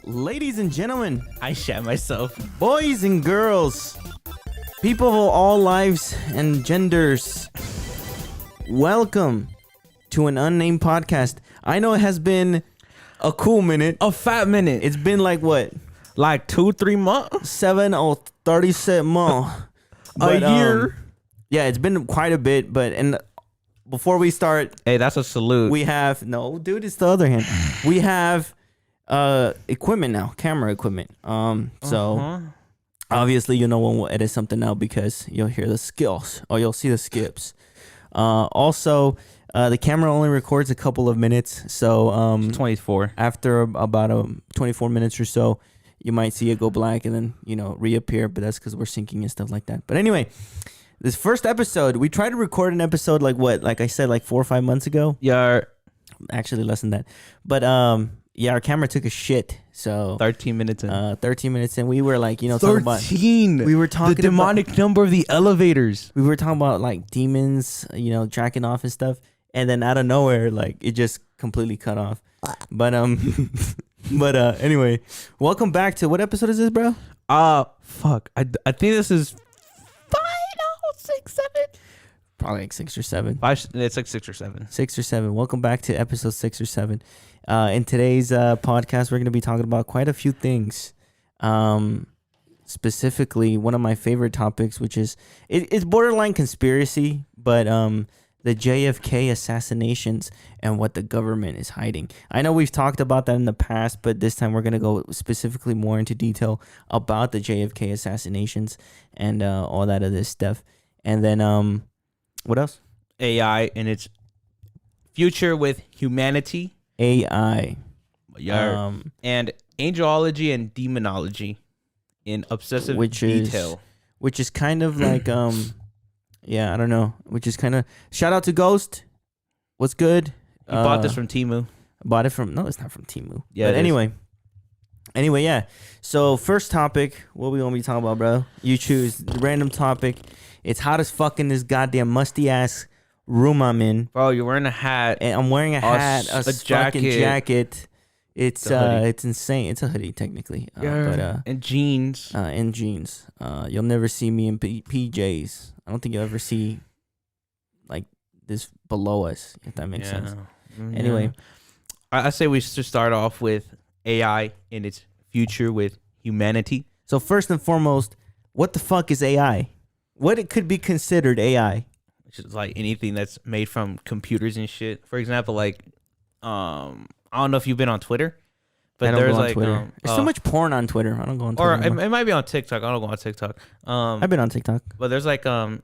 Ladies and gentlemen, I shat myself. boys and girls, people of all lives and genders, welcome to an unnamed podcast. I know it has been a cool minute. A fat minute. It's been like what? Like 2-3 months. 7 or 37 months. A year. Yeah, it's been quite a bit, and before we start, Hey, that's a salute. we have no, dude, it's the other hand. We have equipment now, camera equipment. So obviously, you know, when we'll edit something out because you'll hear the skills or you'll see the skips. Also, the camera only records a couple of minutes, so 24. after about 24 minutes or so, you might see it go black and then, you know, reappear, but that's because we're syncing and stuff like that. But anyway, this first episode, we tried to record an episode like I said, like 4 or 5 months ago. Yeah, Actually less than that. But yeah, our camera took a shit. So 13 minutes in. 13 minutes in, we were like, you know, talking about 13. we were talking the demonic number of the elevators. we were talking about like demons, you know, jacking off and stuff, and then out of nowhere, like it just completely cut off. But anyway, welcome back to what episode is this, bro? Fuck. I think this is 6, 7. Probably like 6 or 7. It's like 6 or 7. 6 or 7. Welcome back to episode 6 or 7. In today's podcast, we're going to be talking about quite a few things. Specifically, one of my favorite topics, which is it's borderline conspiracy, but the JFK assassinations and what the government is hiding. I know we've talked about that in the past, but this time we're going to go specifically more into detail about the JFK assassinations and all that other stuff. And then what else? AI and its future with humanity. AI. And angelology and demonology in obsessive detail. Which is kind of like yeah, I don't know. Which is kind of shout out to Ghost. What's good? You bought this from Temu. Bought it from it's not from Temu. Yeah, but anyway, yeah. So first topic, what we gonna be talking about, bro? You choose the random topic. It's hot as fuck in this goddamn musty ass room I'm in. Bro, you're wearing a hat. And I'm wearing a hat, a fucking jacket. It's it's insane. It's a hoodie technically. And jeans. And jeans. You'll never see me in PJs. I don't think you'll ever see like this below us, if that makes sense. Yeah. Anyway, I say we should start off with AI and its future with humanity. So first and foremost, what the fuck is AI? What it could be considered AI? Which is like anything that's made from computers and shit. For example, like I don't know if you've been on Twitter, but there's like Twitter. There's so much porn on Twitter. I don't go on Twitter. Or it might be on TikTok. I don't go on TikTok. I've been on TikTok. But there's like at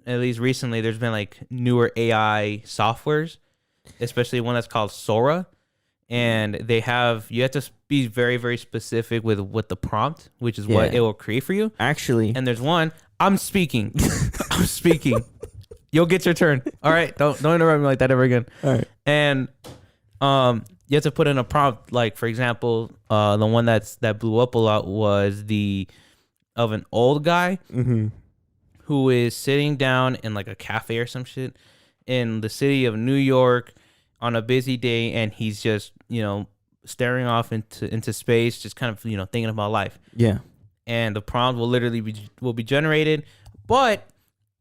least recently there's been like newer AI softwares, especially one that's called Sora. And you have to be very, very specific with what the prompt, which is what it will create for you. Actually. And there's one, I'm speaking. I'm speaking. You'll get your turn. All right. Don't interrupt me like that ever again. All right. And you have to put in a prompt, like for example, the one that blew up a lot was of an old guy who is sitting down in like a cafe or some shit in the city of New York on a busy day, and he's just, you know, staring off into space, just kind of, you know, thinking about life. Yeah. And the prompt will literally be generated, but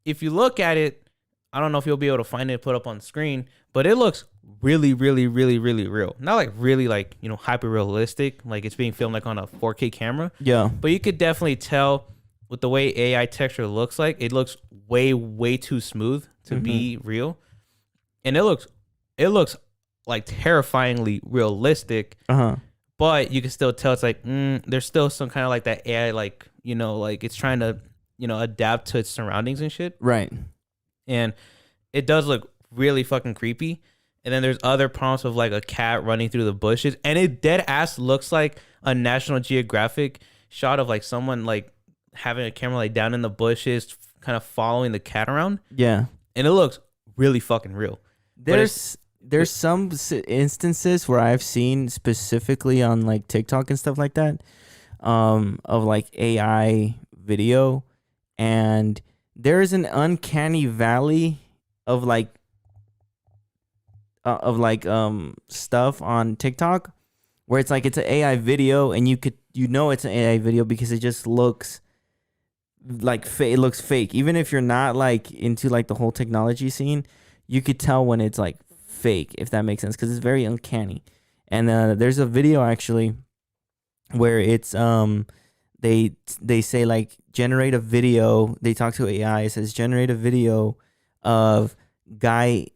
if you look at it, I don't know if you'll be able to find it put up on the screen, but it looks really, really, really, really real. Not like really like, you know, hyper realistic, like it's being filmed like on a 4K camera. Yeah. But you could definitely tell with the way AI texture looks like, it looks way, way too smooth to be real. And it looks like terrifyingly realistic. But you can still tell it's like there's still some kind of like that AI, like, you know, like it's trying to, you know, adapt to its surroundings and shit. Right. And it does look really fucking creepy. And then there's other prompts of like a cat running through the bushes, and it dead ass looks like a National Geographic shot of like someone like having a camera like down in the bushes, kind of following the cat around. Yeah. And it looks really fucking real. There's some instances where I've seen specifically on like TikTok and stuff like that, of like AI video, and there is an uncanny valley of stuff on TikTok where it's like it's an AI video, and it's an AI video because it just looks like it looks fake. Even if you're not like into like the whole technology scene, you could tell when it's like fake, if that makes sense, because it's very uncanny. And there's a video actually where it's they say like generate a video. They talk to AI. It says generate a video of guy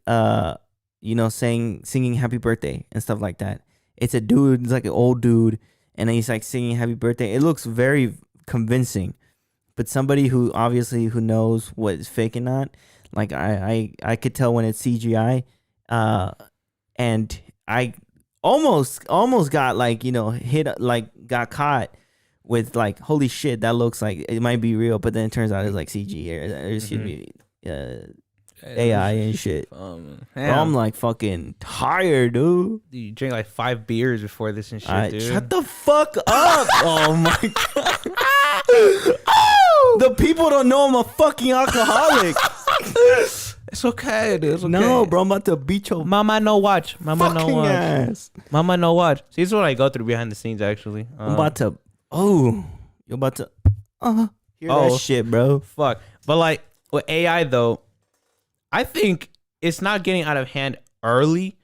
singing happy birthday and stuff like that. It's a dude, it's like an old dude, and he's like singing happy birthday. It looks very convincing. But somebody who knows what is fake and not, like I could tell when it's CGI, and I almost got like got caught with like, holy shit, that looks like it might be real, but then it turns out it's like CG or it should be AI and shit. Bro, I'm like fucking tired, dude. You drink like 5 beers before this and shit, dude. Shut the fuck up. Oh my god. The people don't know I'm a fucking alcoholic. It's okay, dude. It's okay. No, bro, I'm about to beat your mama no watch. Mama no watch. Ass. Mama no watch. See, this is what I go through behind the scenes, actually. I'm about to. Oh, you're about to. Hear that shit, bro. Fuck. But like with AI though, I think it's not getting out of hand early,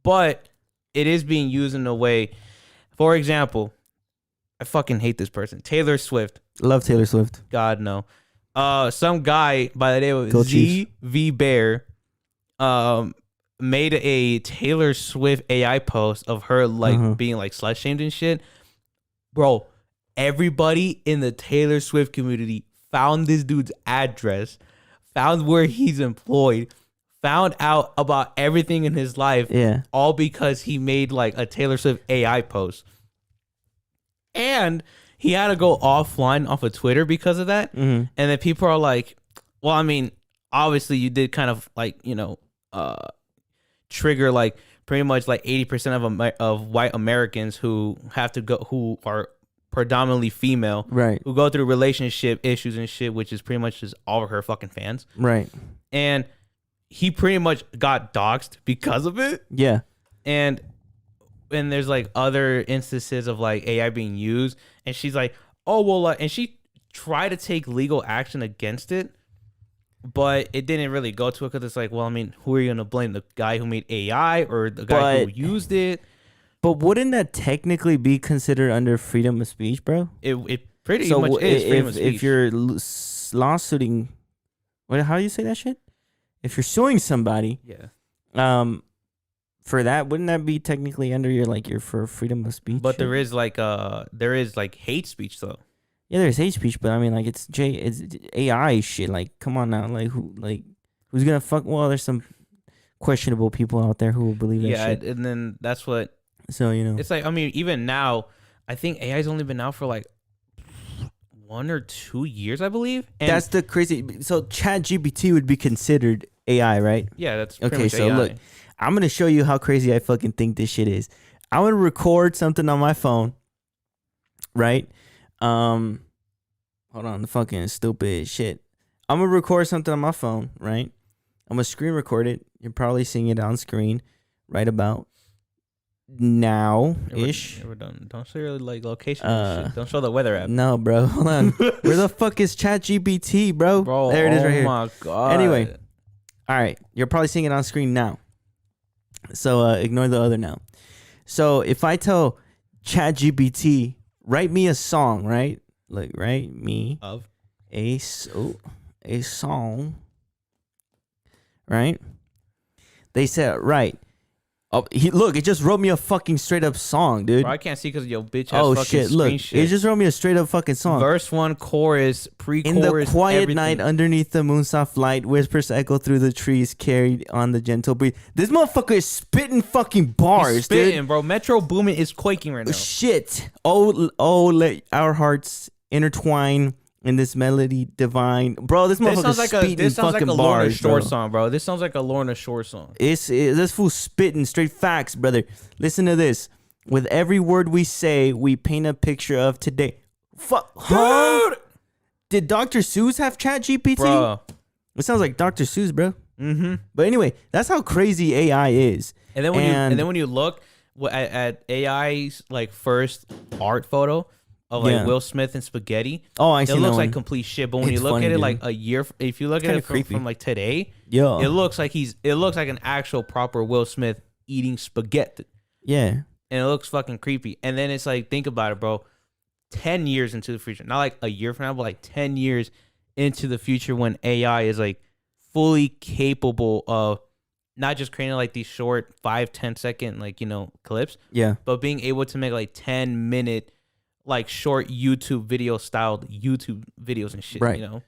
but it is being used in a way. For example, I fucking hate this person, Taylor Swift. Love Taylor Swift. God no. Some guy by the name of ZV Bear made a Taylor Swift AI post of her like being like slut shamed and shit. Bro, everybody in the Taylor Swift community found this dude's address, found where he's employed, found out about everything in his life. Yeah. All because he made like a Taylor Swift AI post. And he had to go offline off of Twitter because of that. Mm-hmm. And then people are like, well, I mean, obviously you did kind of like, trigger like pretty much like 80% of white Americans who have to go, who are predominantly female, right? Who go through relationship issues and shit, which is pretty much just all of her fucking fans. Right. And he pretty much got doxxed because of it. Yeah. And there's like other instances of like AI being used, and she's like, oh well, and she tried to take legal action against it, but it didn't really go to it because it's like, well, I mean, who are you gonna blame, the guy who made AI or the guy who used it? But wouldn't that technically be considered under freedom of speech, bro? It pretty much is freedom of speech. If you're lawsuiting, how do you say that shit? If you're suing somebody, yeah, for that, wouldn't that be technically under your for freedom of speech? But there is like hate speech though. Yeah, there's hate speech, but I mean like it's AI shit. Like, come on now, who's gonna fuck? Well, there's some questionable people out there who will believe that shit. Yeah, and then that's what. So it's like, I mean, even now, I think AI's only been out for like 1 or 2 years, I believe. And that's the crazy. So ChatGPT would be considered AI, right? Yeah, that's okay. Much so AI. Look. I'm going to show you how crazy I fucking think this shit is. I'm going to record something on my phone, right? Hold on, the fucking stupid shit. I'm going to record something on my phone, right? I'm going to screen record it. You're probably seeing it on screen right about now-ish. We're done. Don't show your location and shit. Don't show the weather app. No, bro. Hold on. Where the fuck is ChatGPT, bro? There it is right here. Oh, my God. Anyway. All right. You're probably seeing it on screen now. So ignore the other now. So if I tell ChatGPT, write me a song, right? Like, write me of a song, right? They said, right. Oh, look, it just wrote me a fucking straight up song, dude. Bro, I can't see because your bitch has fucking shit. Look, it just wrote me a straight up fucking song. Verse 1, chorus, pre-chorus, in the quiet everything. Night, underneath the moon, soft light, whispers echo through the trees, carried on the gentle breeze. This motherfucker is spitting fucking bars, He's spitting, dude. Bro. Metro Boomin is quaking right now. Shit. Oh, let our hearts intertwine in this melody divine, bro. This motherfucker's spitting fucking bars, Lorna Shore bro. song, bro. This sounds like a Lorna Shore song. This fool spitting straight facts, brother. Listen to this. With every word we say, we paint a picture of today. Fuck, huh? Did Dr. Seuss have ChatGPT? Bro, it sounds like Dr. Seuss, bro. Mm-hmm. But anyway, that's how crazy AI is. And then when you look, at AI's like first art photo of like Will Smith and spaghetti. Oh, I it see. looks that like one. complete shit. But when It's you look funny, at it dude. like a year, if you look at it from like today, it looks like it looks like an actual proper Will Smith eating spaghetti. Yeah. And it looks fucking creepy. And then it's like, think about it, bro. 10 years into the future, not like a year from now, but like 10 years into the future when AI is like fully capable of not just creating like these short 5-10 second like, you know, clips. Yeah. But being able to make like 10-minute like short YouTube video styled YouTube videos and shit, right. You know?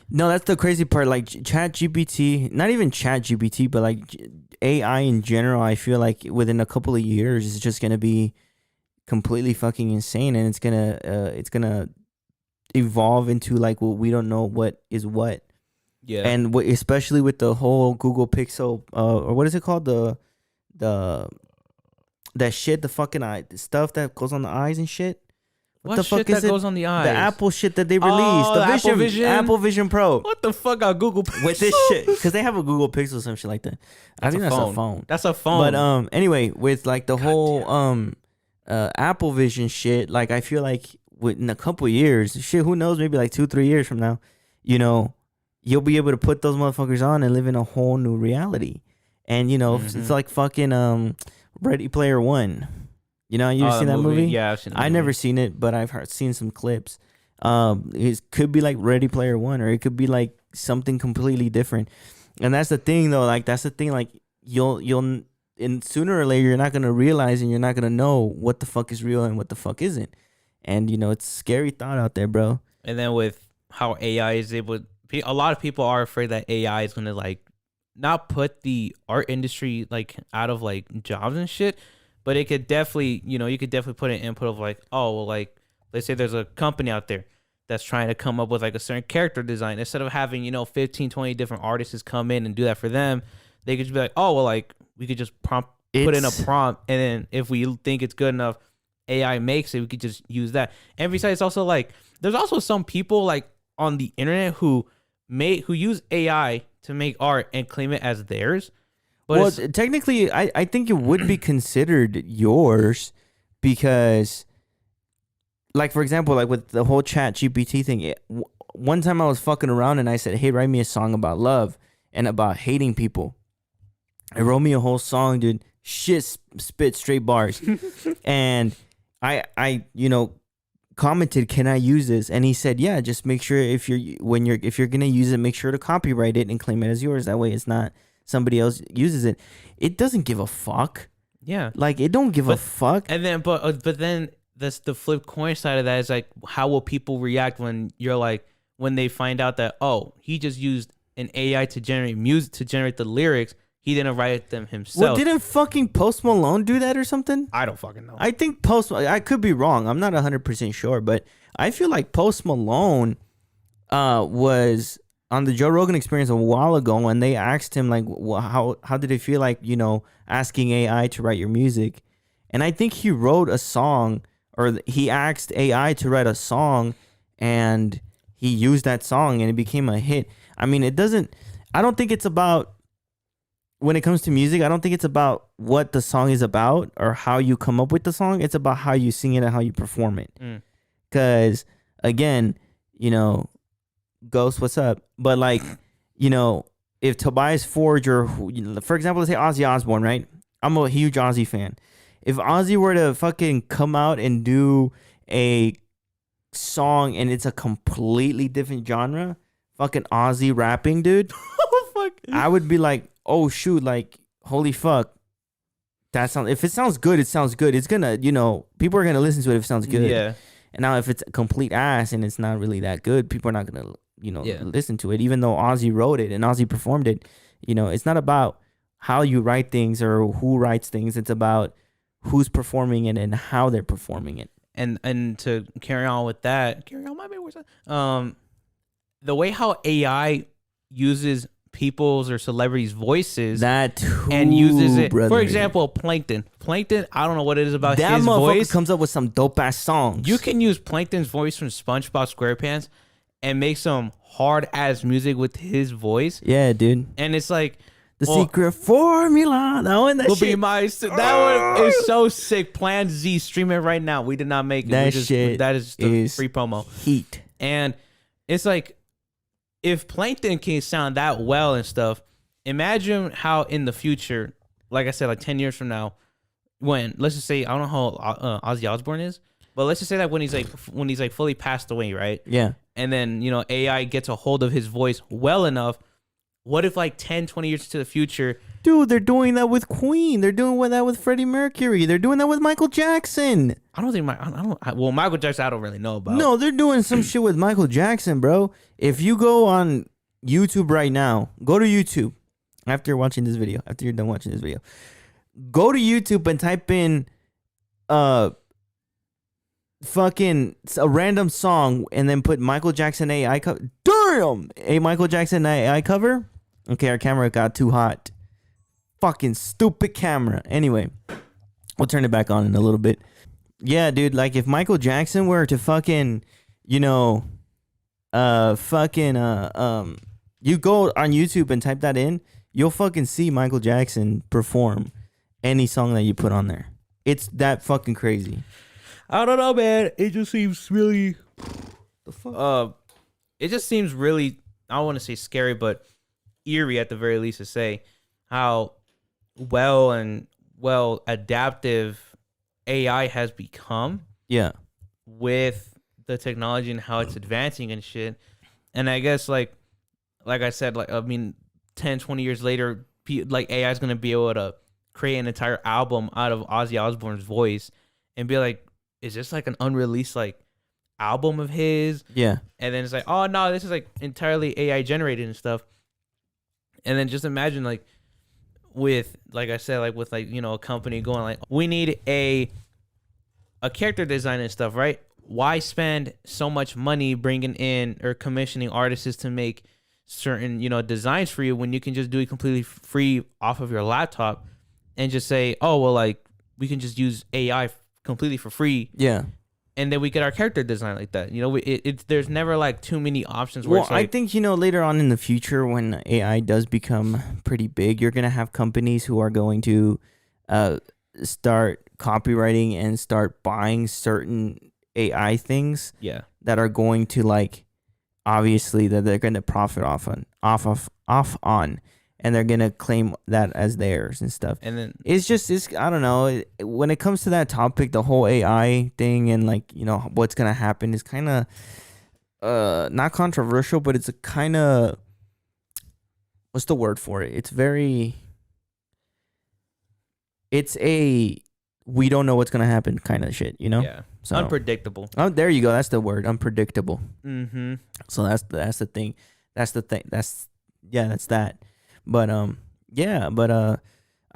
No, that's the crazy part. Like Chat GPT, not even Chat GPT, but like AI in general, I feel like within a couple of years, it's just going to be completely fucking insane. And it's gonna evolve into like, well, we don't know what is what. Yeah. And especially with the whole Google Pixel, or what is it called? That shit, the fucking stuff that goes on the eyes and shit. What the shit fuck is that it? goes on the eyes? The Apple shit that they released. The Apple Vision Pro. What the fuck got Google Pixel? With this shit. Because they have a Google Pixel or some shit like that. I think that's a phone. That's a phone. But anyway, with like the whole Apple Vision shit, like I feel like in a couple of years, shit, who knows, maybe like 2-3 years from now, you know, you'll be able to put those motherfuckers on and live in a whole new reality. And, you know, it's like fucking Ready Player One. You know, you've seen that movie? Yeah, I've seen that movie. never seen it, but I've seen some clips. It could be like Ready Player One, or it could be like something completely different. And that's the thing, though. Like, that's the thing. Like, you'll and sooner or later, you're not going to realize and you're not going to know what the fuck is real and what the fuck isn't. And, you know, it's a scary thought out there, bro. And then with how AI is able, a lot of people are afraid that AI is going to like not put the art industry like out of like jobs and shit, but it could definitely, you know, you could definitely put an input of like, oh, well, like, let's say there's a company out there that's trying to come up with like a certain character design. Instead of having, you know, 15, 20 different artists come in and do that for them, they could just be like, oh, well, like, we could just put in a prompt, and then if we think it's good enough, AI makes it, we could just use that. And besides, also like, there's also some people like on the internet who use AI to make art and claim it as theirs. But well, technically, I think it would be considered yours because, like, for example, like with the whole Chat GPT thing, one time I was fucking around and I said, hey, write me a song about love and about hating people. It wrote me a whole song, dude. Shit, spit straight bars. And I, you know, commented, can I use this? And he said, yeah, just make sure if you're gonna use it, make sure to copyright it and claim it as yours. That way it's not somebody else uses it. It doesn't give a fuck. Yeah, like it don't give a fuck. And then but then that's the flip coin side of that is like, how will people react when you're like, when they find out that, oh, he just used an AI to generate music, to generate the lyrics, he didn't write them himself. Well, didn't fucking Post Malone do that or something? I don't fucking know. I think I could be wrong. I'm not 100% sure, but I feel like Post Malone was on the Joe Rogan Experience a while ago when they asked him like, how did it feel like, you know, asking AI to write your music? And I think he wrote a song, or he asked AI to write a song, and he used that song and it became a hit. I mean, I don't think it's about, when it comes to music, I don't think it's about what the song is about or how you come up with the song. It's about how you sing it and how you perform it. Because, again, you know, Ghost, what's up? But, like, you know, if Tobias Forge or, for example, let's say Ozzy Osbourne, right? I'm a huge Ozzy fan. If Ozzy were to fucking come out and do a song and it's a completely different genre, fucking Ozzy rapping, dude, I would be like, oh shoot, like, holy fuck, if it sounds good, it sounds good. It's gonna, you know, people are gonna listen to it if it sounds good. Yeah. And now if it's a complete ass and it's not really that good, people are not gonna, you know, listen to it. Even though Ozzy wrote it and Ozzy performed it, you know, it's not about how you write things or who writes things. It's about who's performing it and how they're performing it. And to carry on with that, the way how AI uses people's or celebrities' voices, that too, and uses it, brother. for example, Plankton, I don't know what it is about that his motherfucker voice. Comes up with some dope ass songs. You can use Plankton's voice from SpongeBob SquarePants and make some hard ass music with his voice. Yeah, dude. And it's like, The secret formula. That one, that will shit. be my. That one is so sick. Plan Z, stream it right now. We did not make it. That shit That is the free promo. Heat. And it's like, if Plankton can sound that well and stuff, imagine how in the future, like I said, like 10 years from now, when, let's just say, I don't know how Ozzy Osbourne is, but let's just say that when he's like fully passed away, right? Yeah. And then, you know, AI gets a hold of his voice well enough. What if like 10, 20 years to the future? Dude, they're doing that with Queen. They're doing that with Freddie Mercury. They're doing that with Michael Jackson. I don't think well, Michael Jackson, I don't really know about. No, they're doing some shit with Michael Jackson, bro. If you go on YouTube right now, go to YouTube after watching this video, after you're done watching this video, go to YouTube and type in fucking a random song and then put Michael Jackson AI cover. Damn! A Michael Jackson AI cover? Okay, our camera got too hot. Fucking stupid camera. Anyway, we'll turn it back on in a little bit. Yeah, dude, like if Michael Jackson were to fucking, you know, you go on YouTube and type that in, you'll fucking see Michael Jackson perform any song that you put on there. It's that fucking crazy. I don't know, man. It just seems really, the fuck. It just seems really, I don't want to say scary, but eerie at the very least to say how well adaptive AI has become. Yeah. With the technology and how it's advancing and shit. And I guess like I said, like, I mean, 10, 20 years later, like AI is going to be able to create an entire album out of Ozzy Osbourne's voice and be like, is this like an unreleased like album of his? Yeah. And then it's like, oh no, this is like entirely AI generated and stuff. And then just imagine like with, like I said, like with like, you know, a company going like, we need a character design and stuff, right? Why spend so much money bringing in or commissioning artists to make certain, you know, designs for you when you can just do it completely free off of your laptop and just say, oh, well, like we can just use AI completely for free. Yeah. And then we get our character design like that. You know, there's never like too many options. Where it's like, I think, you know, later on in the future when AI does become pretty big, you're going to have companies who are going to start copywriting and start buying certain AI things. Yeah. That are going to like, obviously that they're going to profit off on. And they're going to claim that as theirs and stuff. And then it's I don't know. When it comes to that topic, the whole AI thing and like, you know, what's going to happen is kind of not controversial, but it's a kind of, what's the word for it? It's a, we don't know what's going to happen kind of shit, you know? Yeah. So, unpredictable. Oh, there you go. That's the word. Unpredictable. Mm-hmm. So that's the thing. That's that. But I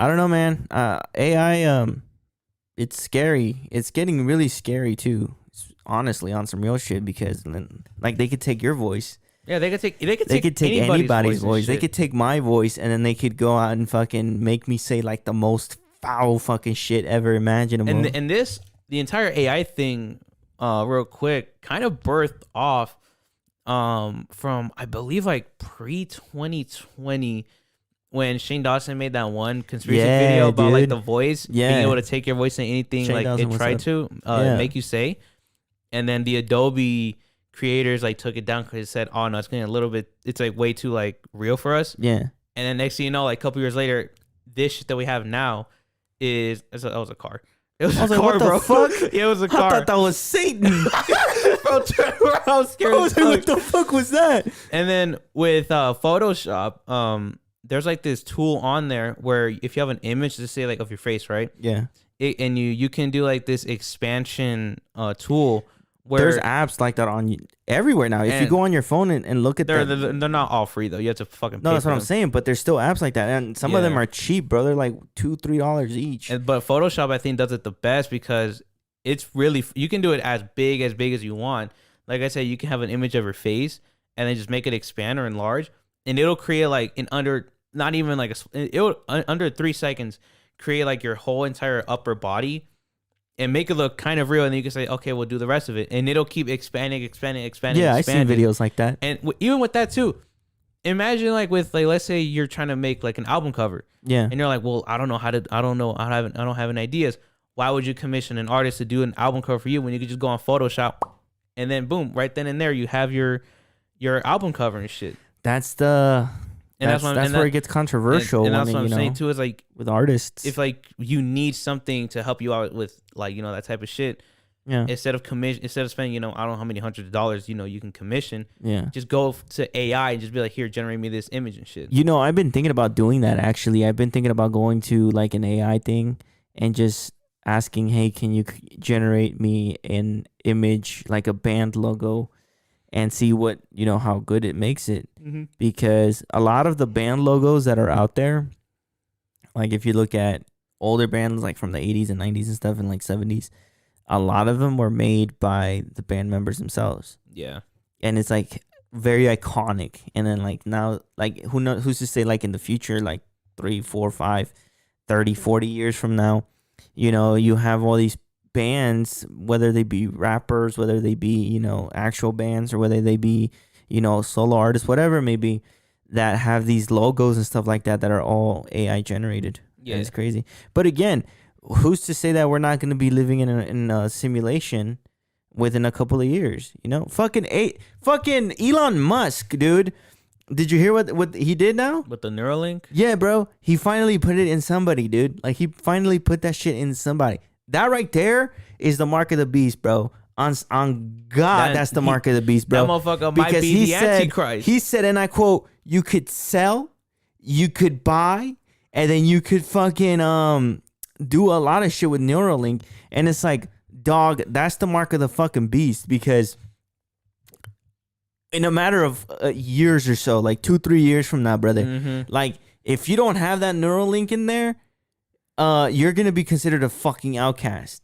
don't know, man. AI, it's scary. It's getting really scary too. Honestly, on some real shit, because like they could take your voice. Yeah, they could take anybody's voice. They could take my voice, and then they could go out and fucking make me say like the most foul fucking shit ever imaginable. And the entire AI thing, real quick, kind of birthed off from, I believe, like pre-2020, when Shane Dawson made that one conspiracy video about like the voice being able to take your voice and anything Shane like Dawson, it tried to make you say. And then the Adobe creators like took it down because it said, oh no, it's getting a little bit, it's like way too like real for us. Yeah. And then next thing you know, like a couple years later, this shit that we have now that was a car. It was a car, what the fuck? Yeah, it was a car. I thought that was Satan. Bro, I was scared. I was like, what the fuck was that? And then with Photoshop, there's like this tool on there where if you have an image, to say like of your face, right? Yeah. And you can do like this expansion tool. Where there's apps like that on everywhere now. If you go on your phone and look at them, they're not all free though. You have to fucking pay. No, that's what I'm saying. But there's still apps like that, and some of them are cheap, bro. They're like $2-3 each. But Photoshop, I think, does it the best because it's really, you can do it as big as you want. Like I said, you can have an image of your face and then just make it expand or enlarge, and it'll create like in under, not even like it'll under 3 seconds create like your whole entire upper body. And make it look kind of real, and then you can say, "Okay, we'll do the rest of it," and it'll keep expanding. Yeah, I've seen videos like that. And even with that too, imagine like with like, let's say you're trying to make like an album cover. Yeah. And you're like, well, I don't know. I don't have any ideas. Why would you commission an artist to do an album cover for you when you could just go on Photoshop and then boom, right then and there you have your album cover and shit. That's where it gets controversial. And that's what I'm saying too, is like with artists, if like you need something to help you out with like, that type of shit. Yeah. Instead of spending, I don't know how many hundreds of dollars, you can commission. Yeah. Just go to AI and just be like, here, generate me this image and shit. I've been thinking about doing that actually. I've been thinking about going to like an AI thing and just asking, hey, can you generate me an image like a band logo and see what, how good it makes it. Mm-hmm. Because a lot of the band logos that are out there, like if you look at older bands like from the 80s and 90s and stuff and like 70s, a lot of them were made by the band members themselves. Yeah. And it's like very iconic. And then like now, like who's to say like in the future, like 3, 4, 5, 30, 40 years from now, you have all these bands, whether they be rappers, whether they be, actual bands, or whether they be, solo artists, whatever it may be, that have these logos and stuff like that are all AI generated. Yeah. And it's crazy. But again, who's to say that we're not going to be living in a simulation within a couple of years? Fucking Elon Musk, dude. Did you hear what he did now with the Neuralink? Yeah, bro. He finally put it in somebody, dude. Like he finally put that shit in somebody. That right there is the mark of the beast, bro. On God, that's the mark of the beast, bro. That motherfucker might be the Antichrist. He said, and I quote, "You could sell, you could buy, and then you could fucking do a lot of shit with Neuralink." And it's like, dog, that's the mark of the fucking beast, because in a matter of years or so, like 2-3 years from now, brother, like if you don't have that Neuralink in there, you're gonna be considered a fucking outcast.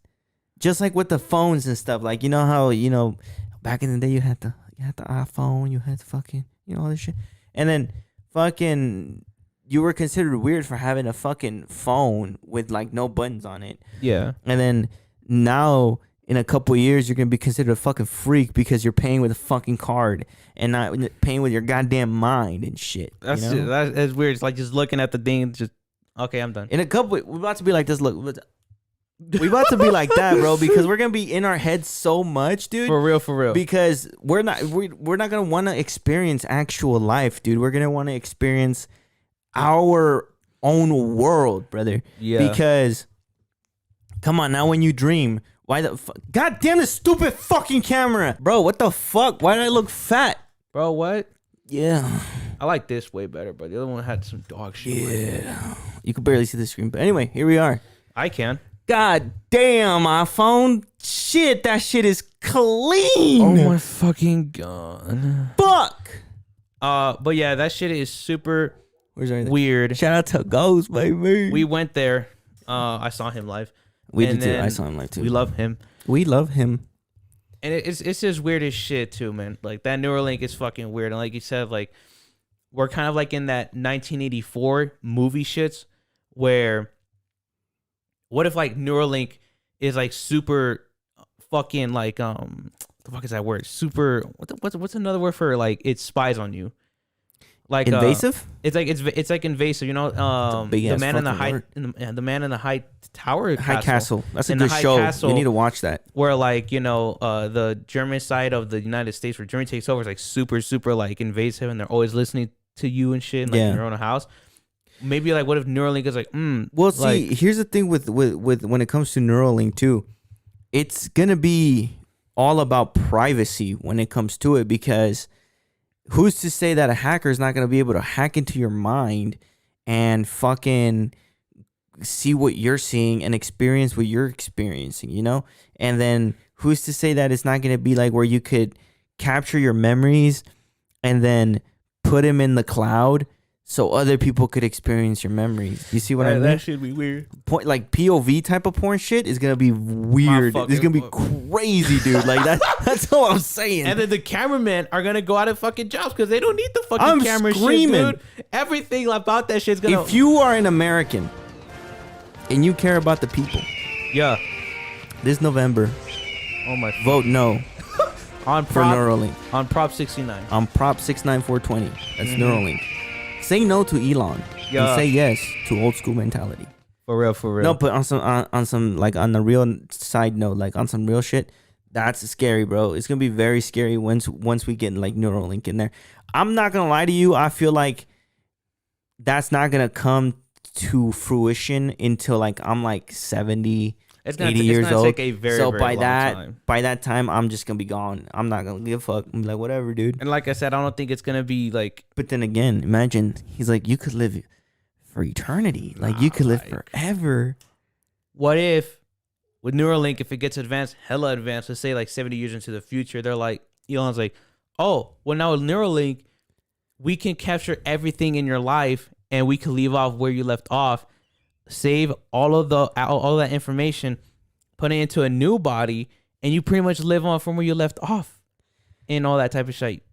Just like with the phones and stuff, like how back in the day you had the iPhone, you had fucking all this shit, and then fucking you were considered weird for having a fucking phone with like no buttons on it. Yeah. And then now in a couple of years you're gonna be considered a fucking freak because you're paying with a fucking card and not paying with your goddamn mind and shit. That's weird. It's like just looking at the thing, just okay, I'm done. In a couple, we're about to be like this. Look, we about to be like that, bro, because we're gonna be in our heads so much, dude. For real. Because we're not gonna want to experience actual life, dude. We're gonna want to experience our own world, brother. Yeah. Because, come on, now when you dream, why the fuck? God damn this stupid fucking camera, bro. What the fuck? Why did I look fat, bro? What? Yeah. I like this way better, but the other one had some dog shit. Yeah. You could barely see the screen, but anyway, here we are. I can. God damn, iPhone. Shit, that shit is clean. Oh my fucking god. Fuck. But yeah, that shit is super weird. Shout out to Ghost, baby. We went there. I saw him live. We did too. I saw him live too. We love him. We love him. And it's just weird as shit too, man. Like that Neuralink is fucking weird. And like you said, like we're kind of like in that 1984 movie shits where what if like Neuralink is like super fucking like the fuck is that word? Super what's another word for like it spies on you? Like invasive? It's like invasive, the man in the high the man in the high tower High Castle. That's a good show. You need to watch that. Where like the German side of the United States, where Germany takes over, is like super like invasive, and they're always listening to you and shit, and, like in your own house. Maybe like what if Neuralink is like well, see, here's the thing with when it comes to Neuralink too, it's gonna be all about privacy when it comes to it, because who's to say that a hacker is not going to be able to hack into your mind and fucking see what you're seeing and experience what you're experiencing, And then who's to say that it's not going to be like where you could capture your memories and then put them in the cloud so other people could experience your memories. You see what I mean? That should be weird. Like POV type of porn shit is gonna be weird. It's gonna be crazy, dude. Like that's all I'm saying. And then the cameramen are gonna go out of fucking jobs because they don't need the fucking camera shit, dude. Everything about that shit's gonna. If you are an American and you care about the people, yeah, this November, oh my, vote no On for prop, Neuralink. on Prop 69. On Prop 69420. That's Neuralink. Say no to Elon Yeah. and say yes to old school mentality. For real, for real. No, but on some like on the real side note, like on some real shit, that's scary, bro. It's gonna be very scary once we get like Neuralink in there. I'm not gonna lie to you. I feel like that's not gonna come to fruition until like I'm like 70, 80 years old. Take a very, so very by long that time. by that time, I'm just gonna be gone. I'm not gonna give a fuck. I'm like, whatever, dude. And like I said, I don't think it's gonna be like. But then again, imagine he's like, you could live for eternity. Like you could live forever. What if with Neuralink, if it gets advanced, hella advanced, let's say like 70 years into the future, they're like, Elon's like, oh, well now with Neuralink, we can capture everything in your life and we can leave off where you left off, save all that information, put it into a new body, and you pretty much live on from where you left off and all that type of shit.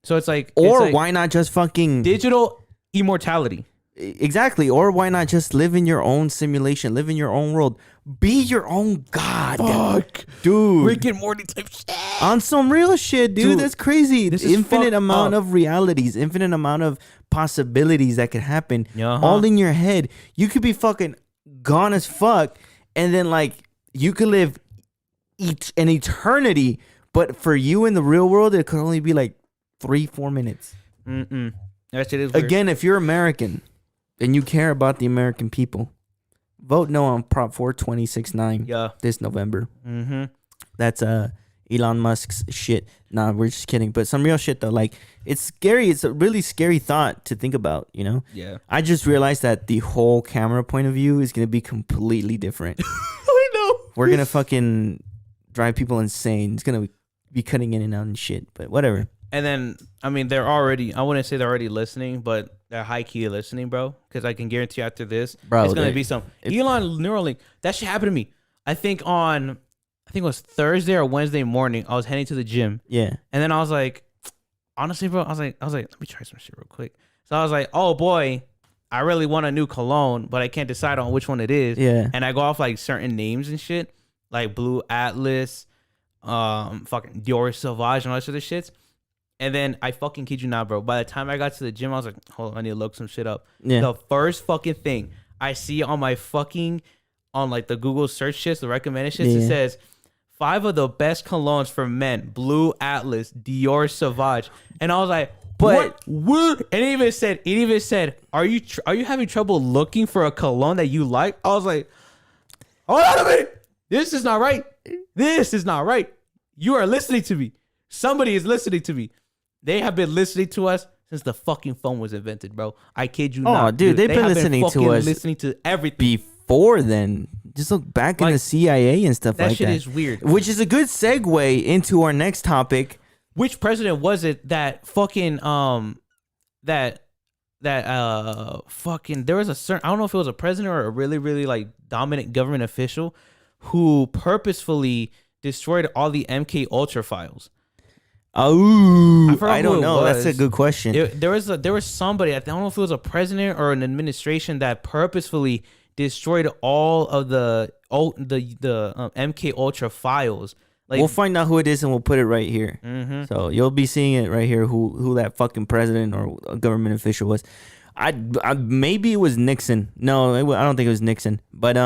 So it's like, or why not just fucking digital immortality? Exactly. Or why not just live in your own simulation, live in your own world, be your own god. Fuck, dude. Rick and Morty type shit. On some real shit, dude. That's crazy. This is infinite amount up. of realities, infinite amount of possibilities that could happen, Uh-huh. all in your head. You could be fucking gone as fuck, and then like you could live an eternity, but for you in the real world, it could only be like 3-4 minutes. That shit is weird. Again, if you're American and you care about the American people, vote no on Prop 42069 this November. That's Elon Musk's shit. Nah, we're just kidding. But some real shit though. Like, it's scary. It's a really scary thought to think about, you know? Yeah. I just realized that the whole camera point of view is going to be completely different. I know. We're going to fucking drive people insane. It's going to be cutting in and out and shit. But whatever. And then, I mean, I wouldn't say they're already listening, but they're high-key listening, bro. Because I can guarantee you after this, bro, it's going to be some Elon Neuralink. That shit happened to me. I think it was Thursday or Wednesday morning. I was heading to the gym. Yeah. And then I was like, honestly, bro, I was like, let me try some shit real quick. So I was like, oh, boy, I really want a new cologne, but I can't decide on which one it is. Yeah. And I go off, like, certain names and shit, like Blue Atlas, fucking Dior Sauvage and all that sort of shits. And then I fucking kid you not, bro. By the time I got to the gym, I was like, hold on, I need to look some shit up. Yeah. The first fucking thing I see on my fucking, on like the Google search shits, the recommended shits, it says 5 of the best colognes for men, Blue Atlas, Dior Sauvage. And I was like, but what? And it even said, are you having trouble looking for a cologne that you like? I was like, hold on a minute. This is not right. This is not right. You are listening to me. Somebody is listening to me. They have been listening to us since the fucking phone was invented, bro. I kid you not. Oh, dude, they've been listening to us. Listening to everything. Before then. Just look back in the CIA and stuff like that. That shit is weird. Which is a good segue into our next topic. Which president was it that fucking fucking there was a certain, I don't know if it was a president or a really, really like dominant government official who purposefully destroyed all the MK Ultra files. Oh, I don't who it know. was. That's a good question. There was somebody, I don't know if it was a president or an administration, that purposefully destroyed all of the MK Ultra files. Like, we'll find out who it is and we'll put it right here. So you'll be seeing it right here. Who that fucking president or a government official was. I maybe it was Nixon. No, I don't think it was Nixon. But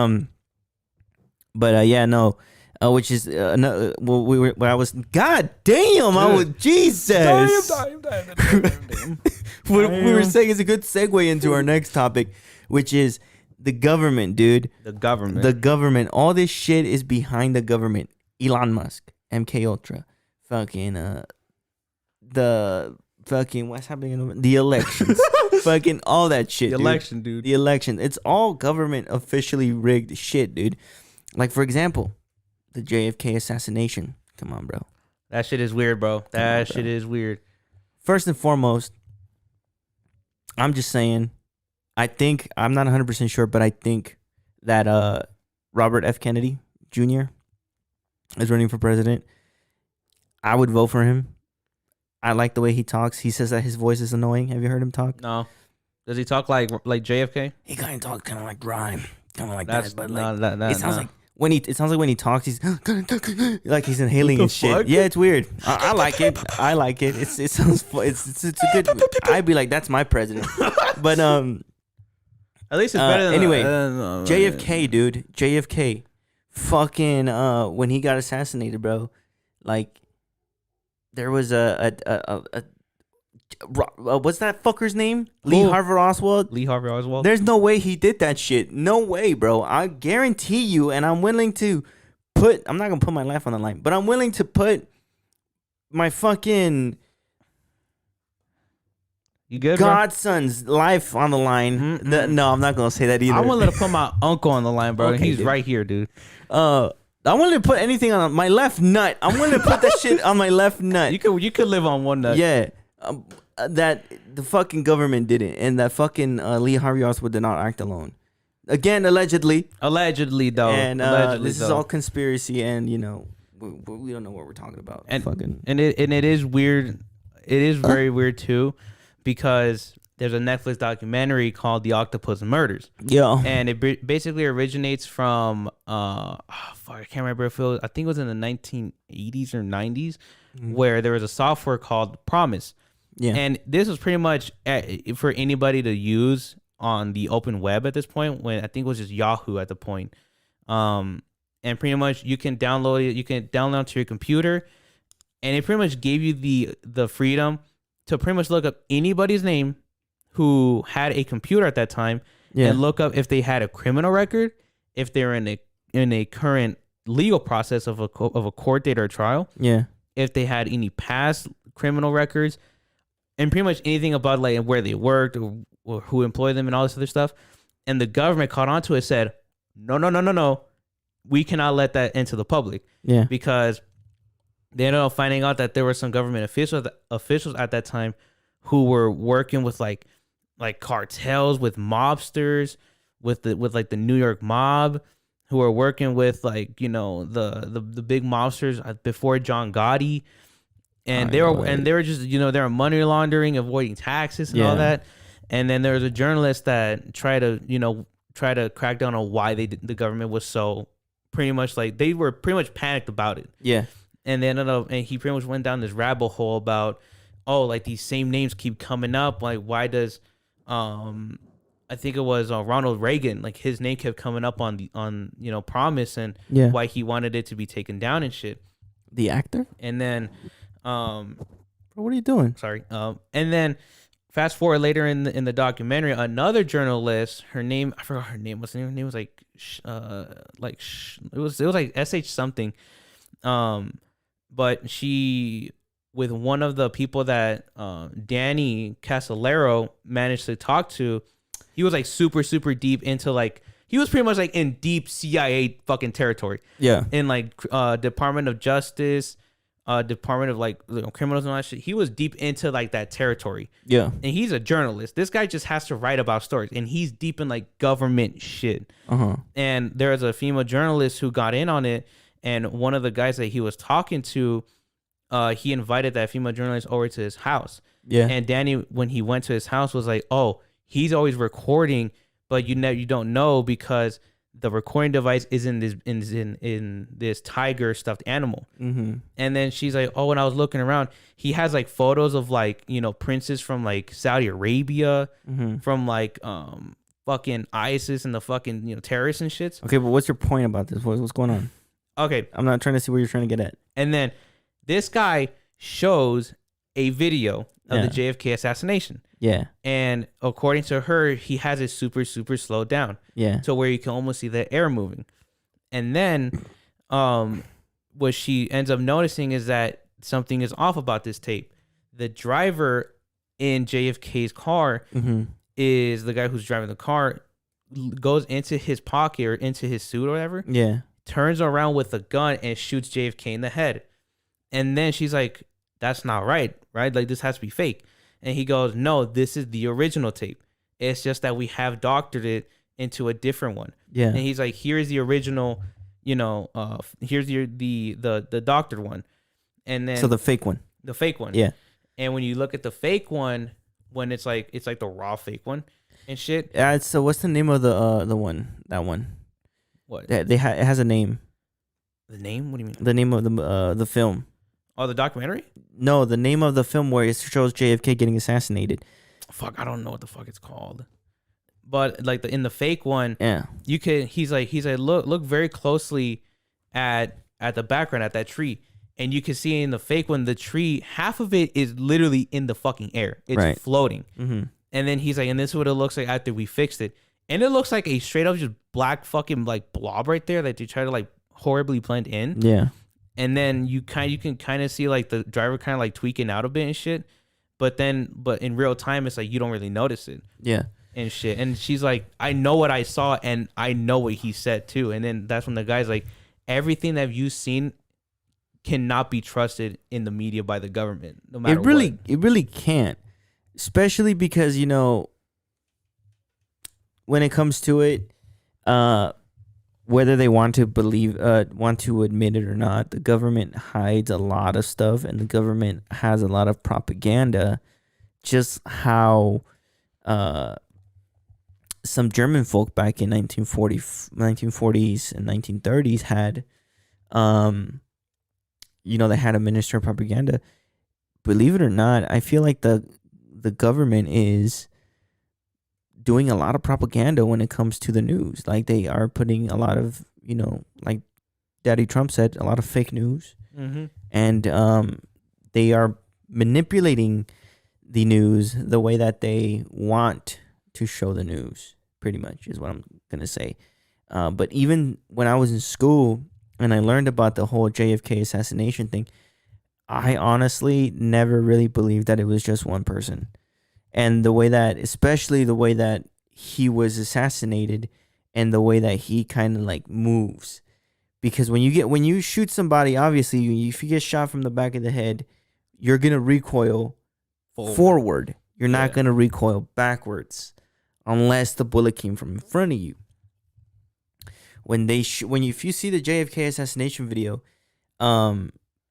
yeah, no. Which is no. Well, I was. God damn! I was Jesus. Damn. What we were saying is a good segue into our next topic, which is the government, dude. The government. The government. All this shit is behind the government. Elon Musk, MK Ultra, fucking the fucking what's happening? The elections, fucking all that shit. The election, dude. The election. It's all government officially rigged shit, dude. Like for example, the JFK assassination. Come on, bro. That shit is weird, bro. That shit is weird. First and foremost, I'm just saying, I'm not 100% sure, but I think that Robert F. Kennedy Jr. is running for president. I would vote for him. I like the way he talks. He says that his voice is annoying. Have you heard him talk? No. Does he talk like JFK? He kind of talks kind of like rhyme. Kind of like That's that, but no, like, it sounds no. like when it sounds like when he talks, he's like he's inhaling and shit. fuck? Yeah, it's weird. I like it. I like it. It sounds it's a good. I'd be like, that's my president. But At least it's better than anyway, JFK, dude. JFK, fucking when he got assassinated, bro. Like, there was what's that fucker's name? Lee Harvey Oswald. Lee Harvey Oswald. There's no way he did that shit. No way, bro. I guarantee you, and I'm willing to put. I'm not gonna put my life on the line, but I'm willing to put my fucking You good, godson's life on the line. No, I'm not gonna say that either. I wanted to put my uncle on the line, bro. Okay, He's dude. right here, dude. I wanted to put anything on my left nut. I wanted to put that shit on my left nut. You could live on one nut. Yeah, that the fucking government didn't, and that fucking Lee Harvey Oswald did not act alone. Again, allegedly. Allegedly, though. And Allegedly, this is all conspiracy, and we don't know what we're talking about. And it is weird. It is very weird too, because there's a Netflix documentary called The Octopus Murders. Yeah. And it basically originates from I can't remember if it was, I think it was in the 1980s or 90s, where there was a software called Promise. Yeah. And this was pretty much for anybody to use on the open web at this point, when I think it was just Yahoo at the point. And pretty much you can download it, you can download it to your computer, and it pretty much gave you the freedom to pretty much look up anybody's name who had a computer at that time, and look up if they had a criminal record, if they're in a current legal process of a court date or a trial, if they had any past criminal records, and pretty much anything about like where they worked or who employed them and all this other stuff. And the government caught on to it, said, no, we cannot let that into the public, because they ended up finding out that there were some government officials at that time who were working with like cartels, with mobsters, with like the New York mob, who were working with like, the big mobsters before John Gotti, and they were just, they were money laundering, avoiding taxes and all that. And then there was a journalist that tried to crack down on why the government was so pretty much like, they were pretty much panicked about it. Yeah. And they ended up, and he pretty much went down this rabbit hole about, like these same names keep coming up. Like, why does, I think it was Ronald Reagan, like his name kept coming up on Promise, and why he wanted it to be taken down and shit. The actor? And then, Bro, what are you doing? Sorry. And then fast forward later in the documentary, another journalist, I forgot her name. What's her name? Her name was like, it was like SH something. But she, with one of the people that Danny Casolaro managed to talk to, he was like super, super deep into like, he was pretty much like in deep CIA fucking territory. Yeah. In like Department of Justice, Department of like criminals and all that shit. He was deep into like that territory. Yeah. And he's a journalist. This guy just has to write about stories, and he's deep in like government shit. And there was a female journalist who got in on it, and one of the guys that he was talking to, he invited that female journalist over to his house. Yeah. And Danny, when he went to his house, was like, "Oh, he's always recording, but you don't know because the recording device is in this tiger stuffed animal." And then she's like, "Oh, when I was looking around, he has like photos of like, princes from like Saudi Arabia, from like fucking ISIS and the fucking terrorists and shits." Okay, but what's your point about this? What's going on? Okay, I'm not trying to see where you're trying to get at. And then this guy shows a video of the JFK assassination. Yeah. And according to her, he has it super, super slowed down. Yeah. To where you can almost see the air moving. And then what she ends up noticing is that something is off about this tape. The driver in JFK's car is the guy who's driving the car, goes into his pocket or into his suit or whatever. Yeah. Turns around with a gun and shoots JFK in the head. And then she's like, "That's not right? Like, this has to be fake." And he goes, "No, this is the original tape. It's just that we have doctored it into a different one." Yeah. And he's like, "Here's the original, here's the doctored one." And then so the fake one. The fake one. Yeah. And when you look at the fake one, when it's like the raw fake one and shit. So what's the name of the one? That one? What? It has a name. The name? What do you mean? The name of the film. Oh, the documentary? No, the name of the film where it shows JFK getting assassinated. Fuck, I don't know what the fuck it's called. But like in the fake one, Yeah. you can. He's like look very closely at the background at that tree, and you can see in the fake one the tree, half of it is literally in the fucking air. It's Right. floating. Mm-hmm. And then he's like, and this is what it looks like after we fixed it. And it looks like a straight up just black fucking like blob right there that they try to like horribly blend in. Yeah. And then you can kind of see like the driver kind of like tweaking out a bit and shit. But in real time, it's like you don't really notice it. Yeah. And shit. And she's like, I know what I saw and I know what he said too. And then that's when the guy's like, everything that you've seen cannot be trusted in the media by the government, no matter what. It really can't. Especially because, you know, when it comes to it, whether they want to admit it or not, the government hides a lot of stuff, and the government has a lot of propaganda. Just how some German folk back in 1940s and 1930s had, they had a minister of propaganda. Believe it or not, I feel like the government is doing a lot of propaganda when it comes to the news. Like they are putting a lot of, like Daddy Trump said, a lot of fake news. Mm-hmm. And they are manipulating the news the way that they want to show the news, pretty much is what I'm going to say. But even when I was in school and I learned about the whole JFK assassination thing, I honestly never really believed that it was just one person. And especially the way that he was assassinated and the way that he kind of like moves. Because when you shoot somebody, obviously, if you get shot from the back of the head, you're going to recoil forward. You're not going to recoil backwards unless the bullet came from in front of you. If you see the JFK assassination video,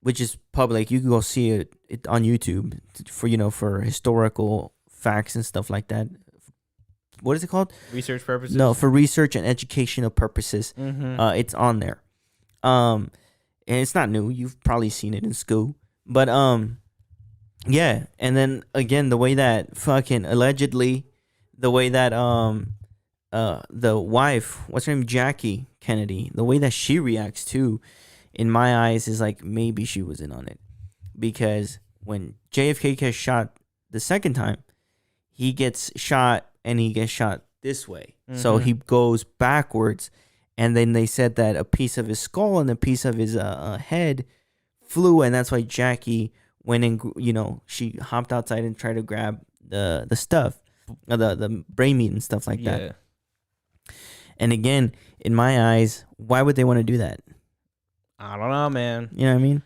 which is public, you can go see it on YouTube for historical facts and stuff like that. What is it called? Research purposes? No, for research and educational purposes. Mm-hmm. It's on there. And it's not new. You've probably seen it in school. But yeah. And then again, the way that fucking allegedly, the way that the wife, what's her name, Jackie Kennedy, the way that she reacts too, in my eyes, is like maybe she was in on it. Because when JFK gets shot the second time, he gets shot and he gets shot this way. Mm-hmm. So he goes backwards. And then they said that a piece of his skull and a piece of his head flew. And that's why Jackie went and, she hopped outside and tried to grab the stuff, the brain meat and stuff like that. And again, in my eyes, why would they want to do that? I don't know, man. You know what I mean?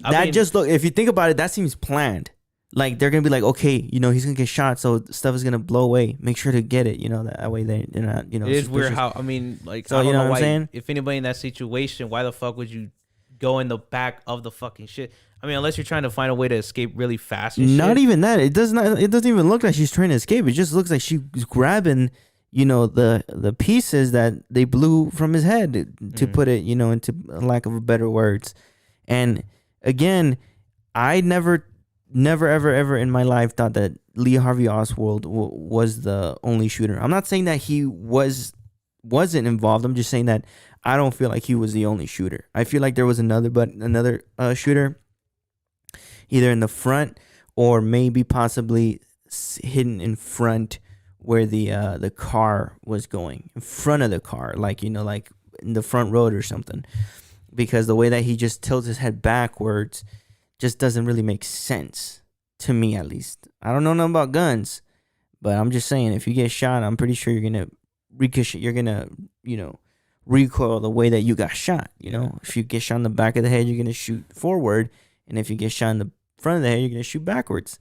I mean, just look, if you think about it, that seems planned. Like they're gonna be like, okay, he's gonna get shot, so stuff is gonna blow away. Make sure to get it, that way they're not, It is weird how, I mean, like, so, I don't know what why, I'm saying? If anybody in that situation, why the fuck would you go in the back of the fucking shit? I mean, unless you're trying to find a way to escape really fast. Not even that. It doesn't even look like she's trying to escape. It just looks like she's grabbing, the pieces that they blew from his head, to put it, into lack of better words. And again, I never ever in my life thought that Lee Harvey Oswald was the only shooter. I'm not saying that he wasn't involved. I'm just saying that I don't feel like he was the only shooter. I feel like there was another shooter, either in the front or maybe possibly hidden in front where the car was going, in front of the car, like like in the front road or something. Because the way that he just tilts his head backwards just doesn't really make sense to me, at least. I don't know nothing about guns, but I'm just saying, if you get shot, I'm pretty sure you're gonna ricochet. You're gonna, recoil the way that you got shot. If you get shot in the back of the head, you're gonna shoot forward, and if you get shot in the front of the head, you're gonna shoot backwards.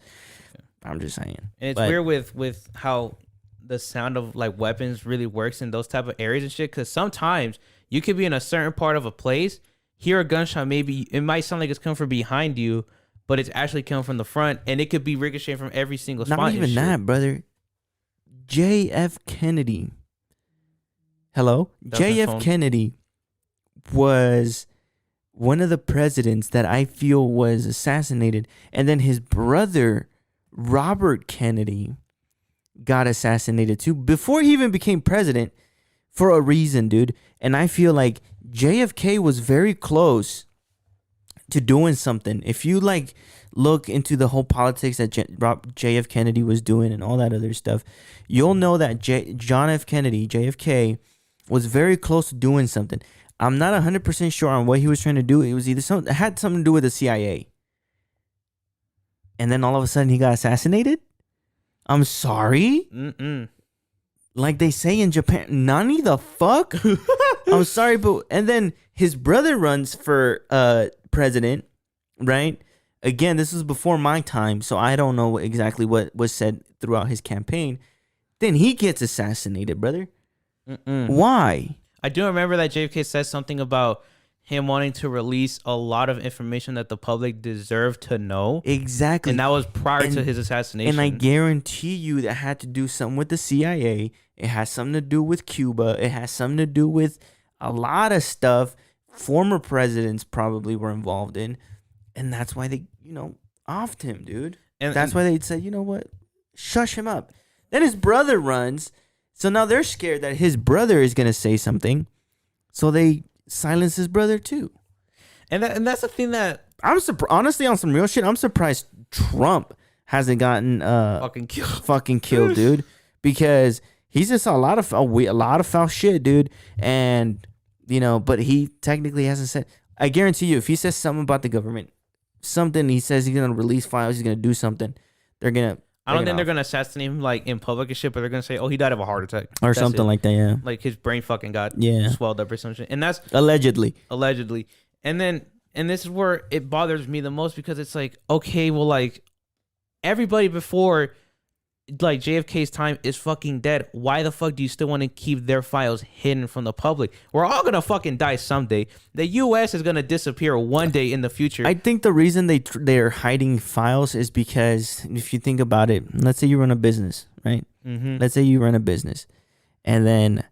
I'm just saying. And it's weird with how the sound of like weapons really works in those type of areas and shit. Because sometimes you could be in a certain part of a place, hear a gunshot, maybe it might sound like it's coming from behind you, but it's actually coming from the front, and it could be ricocheting from every single spot. Not even that, brother. J.F. Kennedy Hello? That's his JF phone. Kennedy was one of the presidents that I feel was assassinated. And then his brother, Robert Kennedy, got assassinated too before he even became president for a reason, dude. And I feel like JFK was very close to doing something. If you like look into the whole politics that JF Kennedy was doing and all that other stuff, you'll know that John F. Kennedy, JFK, was very close to doing something. I'm not 100% sure on what he was trying to do. It was either it had something to do with the CIA. And then all of a sudden he got assassinated? I'm sorry? Mm-mm. Like they say in Japan, Nani the fuck? I'm sorry, but and then his brother runs for president, right? Again, this was before my time, so I don't know exactly what was said throughout his campaign. Then he gets assassinated, brother. Mm-mm. Why? I do remember that JFK said something about him wanting to release a lot of information that the public deserved to know. Exactly. And that was prior to his assassination. And I guarantee you that had to do something with the CIA. It has something to do with Cuba. It has something to do with a lot of stuff former presidents probably were involved in. And that's why they, offed him, dude. And that's why they said, you know what? Shush him up. Then his brother runs. So now they're scared that his brother is going to say something. So they silence his brother too. And that's the thing that I'm honestly, on some real shit, I'm surprised Trump hasn't gotten fucking killed, dude, because he's just a lot of foul shit, dude. And but he technically hasn't said. I guarantee you, if he says something about the government, something he says he's gonna release files, he's gonna do something, they're gonna. I don't think they're gonna assassinate him like in public and shit, but they're gonna say, "Oh, he died of a heart attack," or something like that. Yeah, like his brain fucking got swelled up or some shit, and that's allegedly. And this is where it bothers me the most, because it's like, okay, well, like everybody before like JFK's time is fucking dead. Why the fuck do you still want to keep their files hidden from the public? We're all gonna fucking die someday. The U.S. is gonna disappear one day in the future. I think the reason they're hiding files is because if you think about it, let's say you run a business, right? Mm-hmm. Let's say you run a business, and then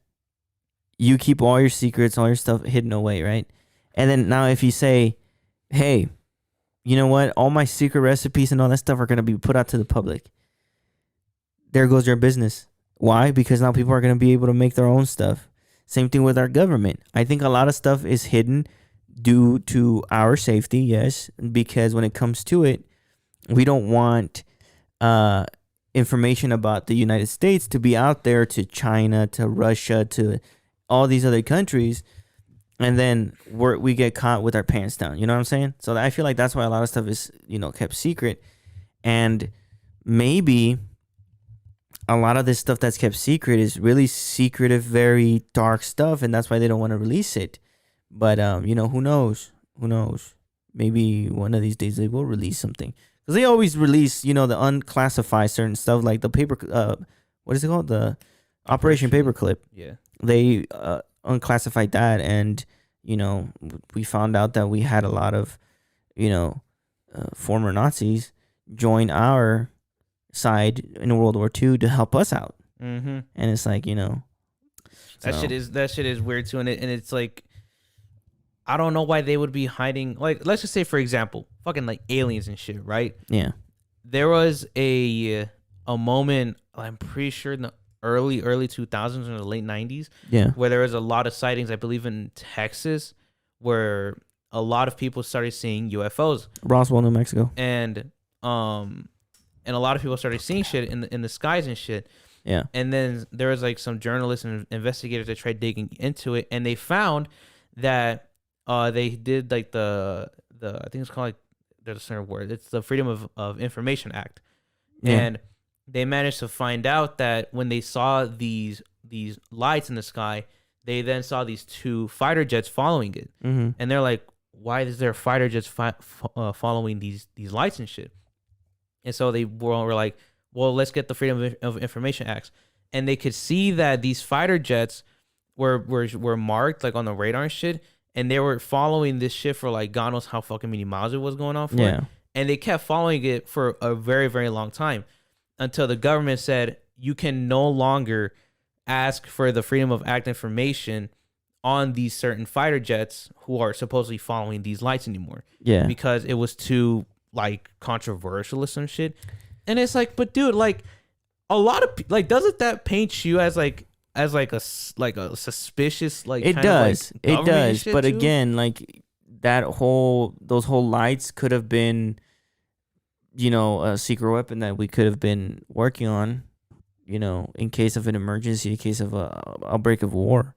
you keep all your secrets, all your stuff hidden away, right? And then now if you say, hey, you know what? All my secret recipes and all that stuff are gonna be put out to the public. There goes your business. Why? Because now people are going to be able to make their own stuff. Same thing with our government. I think a lot of stuff is hidden due to our safety, yes, because when it comes to it, we don't want information about the United States to be out there to China, to Russia, to all these other countries, and then we get caught with our pants down. You know what I'm saying? So I feel like that's why a lot of stuff is, kept secret. And maybe a lot of this stuff that's kept secret is really secretive, very dark stuff, and that's why they don't want to release it. But who knows? Who knows? Maybe one of these days they will release something, because they always release, the unclassified certain stuff, like the paper. What is it called? The Operation Paperclip. Yeah. They unclassified that, and we found out that we had a lot of, former Nazis join our side in World War II to help us out. Mm-hmm. And it's like, that shit is weird too. And it's like, I don't know why they would be hiding. Like, let's just say, for example, fucking like aliens and shit, right? Yeah. There was a moment, I'm pretty sure in the early 2000s or the late 90s, where there was a lot of sightings, I believe in Texas, where a lot of people started seeing UFOs. Roswell, New Mexico. And a lot of people started seeing shit in the skies and shit. Yeah. And then there was like some journalists and investigators that tried digging into it, and they found that they did like the I think it's called, like, there's a certain word. It's the Freedom of Information Act. Yeah. And they managed to find out that when they saw these lights in the sky, they then saw these two fighter jets following it. Mm-hmm. And they're like, why is there fighter jets following these lights and shit? And so they were like, well, let's get the Freedom of Information Act. And they could see that these fighter jets were marked like on the radar and shit. And they were following this shit for like God knows how fucking many miles it was going on for. Yeah. And they kept following it for a very, very long time, until the government said, you can no longer ask for the freedom of act information on these certain fighter jets who are supposedly following these lights anymore. Yeah. Because it was too like controversial or some shit. And it's like, but dude, like a lot of like, doesn't that paint you as like a suspicious like? It does. Like it does. But too? again, like those whole lights could have been, a secret weapon that we could have been working on, in case of an emergency, in case of a outbreak of war.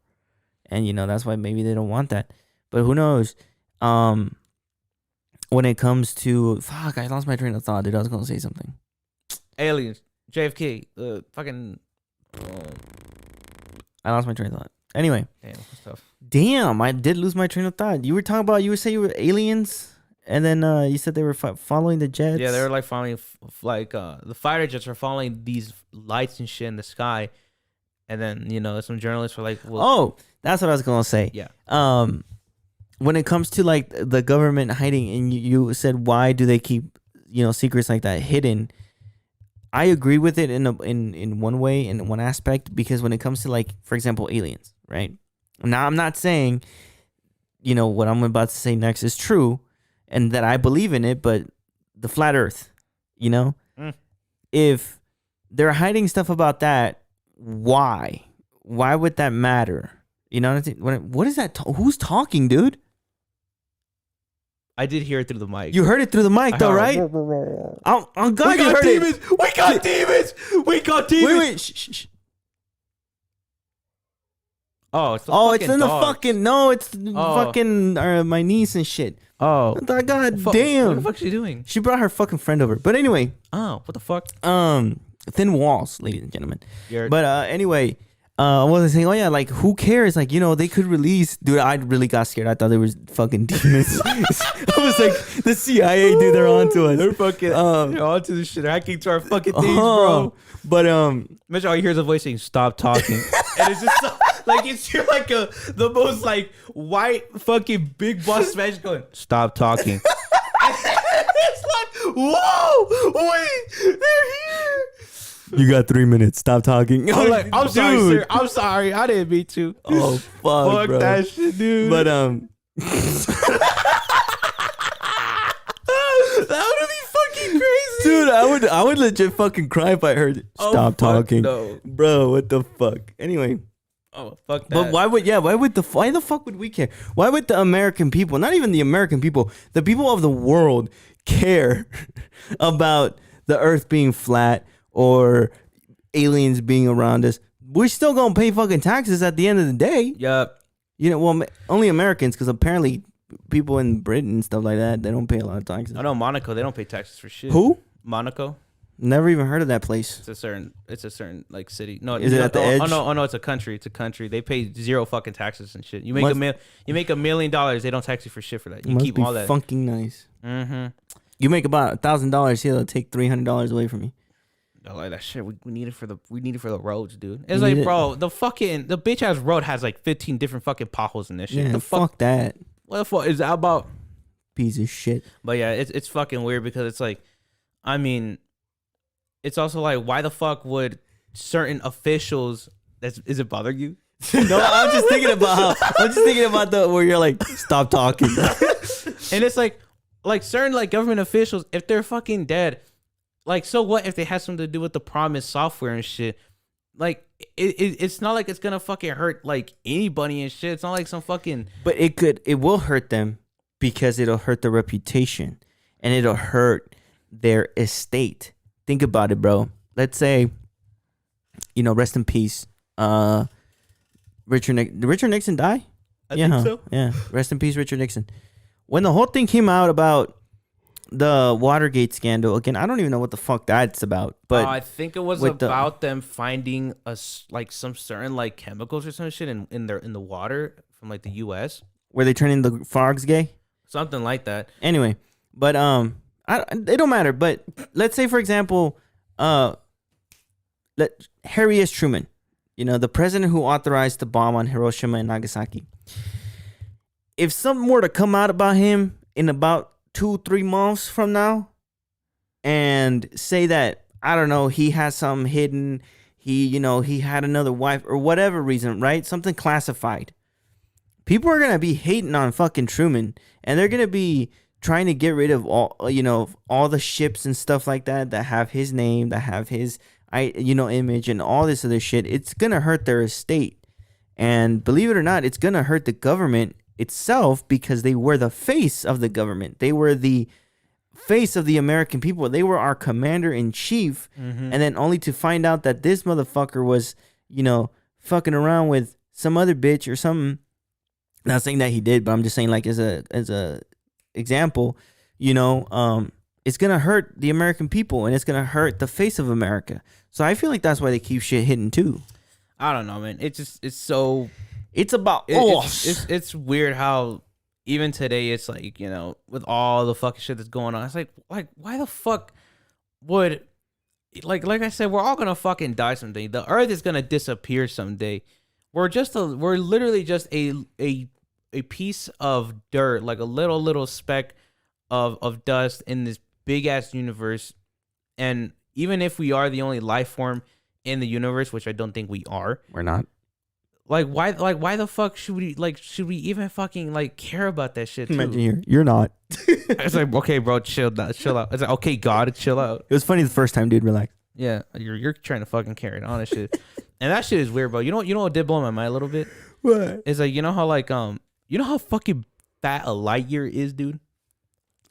And, that's why maybe they don't want that. But who knows? When it comes to... Fuck, I lost my train of thought, dude. I was going to say something. Aliens. JFK. Fucking... I lost my train of thought. Anyway. Damn, that's tough. Damn, I did lose my train of thought. You were talking about... You were saying you were aliens? And then you said they were following the jets? Yeah, they were like following... the fighter jets are following these lights and shit in the sky. And then, some journalists were like... Well, oh, that's what I was going to say. Yeah. When it comes to like the government hiding, and you said why do they keep secrets like that hidden? I agree with it in one way, in one aspect, because when it comes to like, for example, aliens, right? Now I'm not saying what I'm about to say next is true and that I believe in it, but the flat Earth, if they're hiding stuff about that, why would that matter? You know what I'm saying? What is that? Who's talking, dude? I did hear it through the mic. You heard it through the mic, though, right? Oh, God, you heard demons. it. We got demons. We got demons. Wait. Shh. Oh, it's in the fucking... No, it's fucking my niece and shit. Oh. God damn. What the fuck is she doing? She brought her fucking friend over. But anyway. Oh, what the fuck? Thin walls, ladies and gentlemen. You're... But anyway... I wasn't saying, oh yeah, like who cares? Like, they could release, dude. I really got scared. I thought they were fucking demons. I was like, the CIA, dude, they're onto us. They're fucking, they're onto this shit. They're hacking to our fucking things, bro. But imagine all you hear is a voice saying, "Stop talking," and it's just like it's you're like the most like white fucking big boss smash going, "Stop talking." It's like, whoa, wait, they're here. You got 3 minutes. Stop talking. I'm like, I'm sorry, sir. I'm sorry. I didn't mean to. Oh, fuck, bro. That shit, dude. But, that would be fucking crazy. Dude, I would legit fucking cry if I heard stop talking. No. Bro, what the fuck? Anyway. Oh, fuck that. But why the fuck would we care? Why would the American people, not even the American people, the people of the world care about the earth being flat or aliens being around us? We're still gonna pay fucking taxes at the end of the day. Yup. Well, only Americans, because apparently people in Britain and stuff like that, they don't pay a lot of taxes. I know Monaco, they don't pay taxes for shit. Who? Monaco. Never even heard of that place. It's a certain like city. No, is it at the edge? Oh no, it's a country. It's a country. They pay zero fucking taxes and shit. You make $1 million, they don't tax you for shit for that. You keep all that. Fucking nice. Mm-hmm. You make about $1,000 here, they'll take $300 away from you. I like that shit. We need it for the roads, dude. It's like, bro, the bitch ass road has like 15 different fucking potholes in this shit. Yeah, the fuck that. What the fuck is that about? Piece of shit. But yeah, it's fucking weird because it's like, I mean, it's also like, why the fuck would certain officials? Is it bothering you? No, I'm just thinking about the where you're like, stop talking. And it's like certain like government officials, if they're fucking dead. Like, so what if they had something to do with the promised software and shit? Like, it's not like it's gonna fucking hurt like anybody and shit. It's not like some fucking. But it will hurt them because it'll hurt their reputation and it'll hurt their estate. Think about it, bro. Let's say, rest in peace. Did Richard Nixon die? I think so. Yeah. Rest in peace, Richard Nixon. When the whole thing came out about the Watergate scandal, again, I don't even know what the fuck that's about. But I think it was about them finding some certain like chemicals or some shit in the water from like the U.S. Were they turning the frogs gay? Something like that. Anyway, but it don't matter. But let's say, for example, Harry S. Truman, the president who authorized the bomb on Hiroshima and Nagasaki. If something were to come out about him in about 2-3 months from now and say that, I don't know, he has something hidden, he had another wife or whatever reason, right? Something classified. People are gonna be hating on fucking Truman, and they're gonna be trying to get rid of all the ships and stuff like that have his name, that have his image and all this other shit. It's gonna hurt their estate, and believe it or not, it's gonna hurt the government itself because they were the face of the government. They were the face of the American people. They were our commander in chief, and then only to find out that this motherfucker was fucking around with some other bitch or something. Not saying that he did, but I'm just saying, like, as a example, it's gonna hurt the American people, and it's gonna hurt the face of America. So I feel like that's why they keep shit hitting too. I don't know, man. It's about it's weird how even today it's like, with all the fucking shit that's going on, it's like why the fuck would like I said, we're all gonna fucking die someday. The earth is gonna disappear someday. We're literally just a piece of dirt, like a little speck of dust in this big ass universe. And even if we are the only life form in the universe, which I don't think we are, we're not. Why the fuck should we even fucking care about that shit too? Imagine you're not. It's like, okay, bro, chill out. It's like, okay, God, chill out. It was funny the first time, dude. Relax. Yeah, you're trying to fucking carry it on and shit. And that shit is weird, bro. You know what did blow my mind a little bit? What? It's like, how fucking fat a light year is, dude?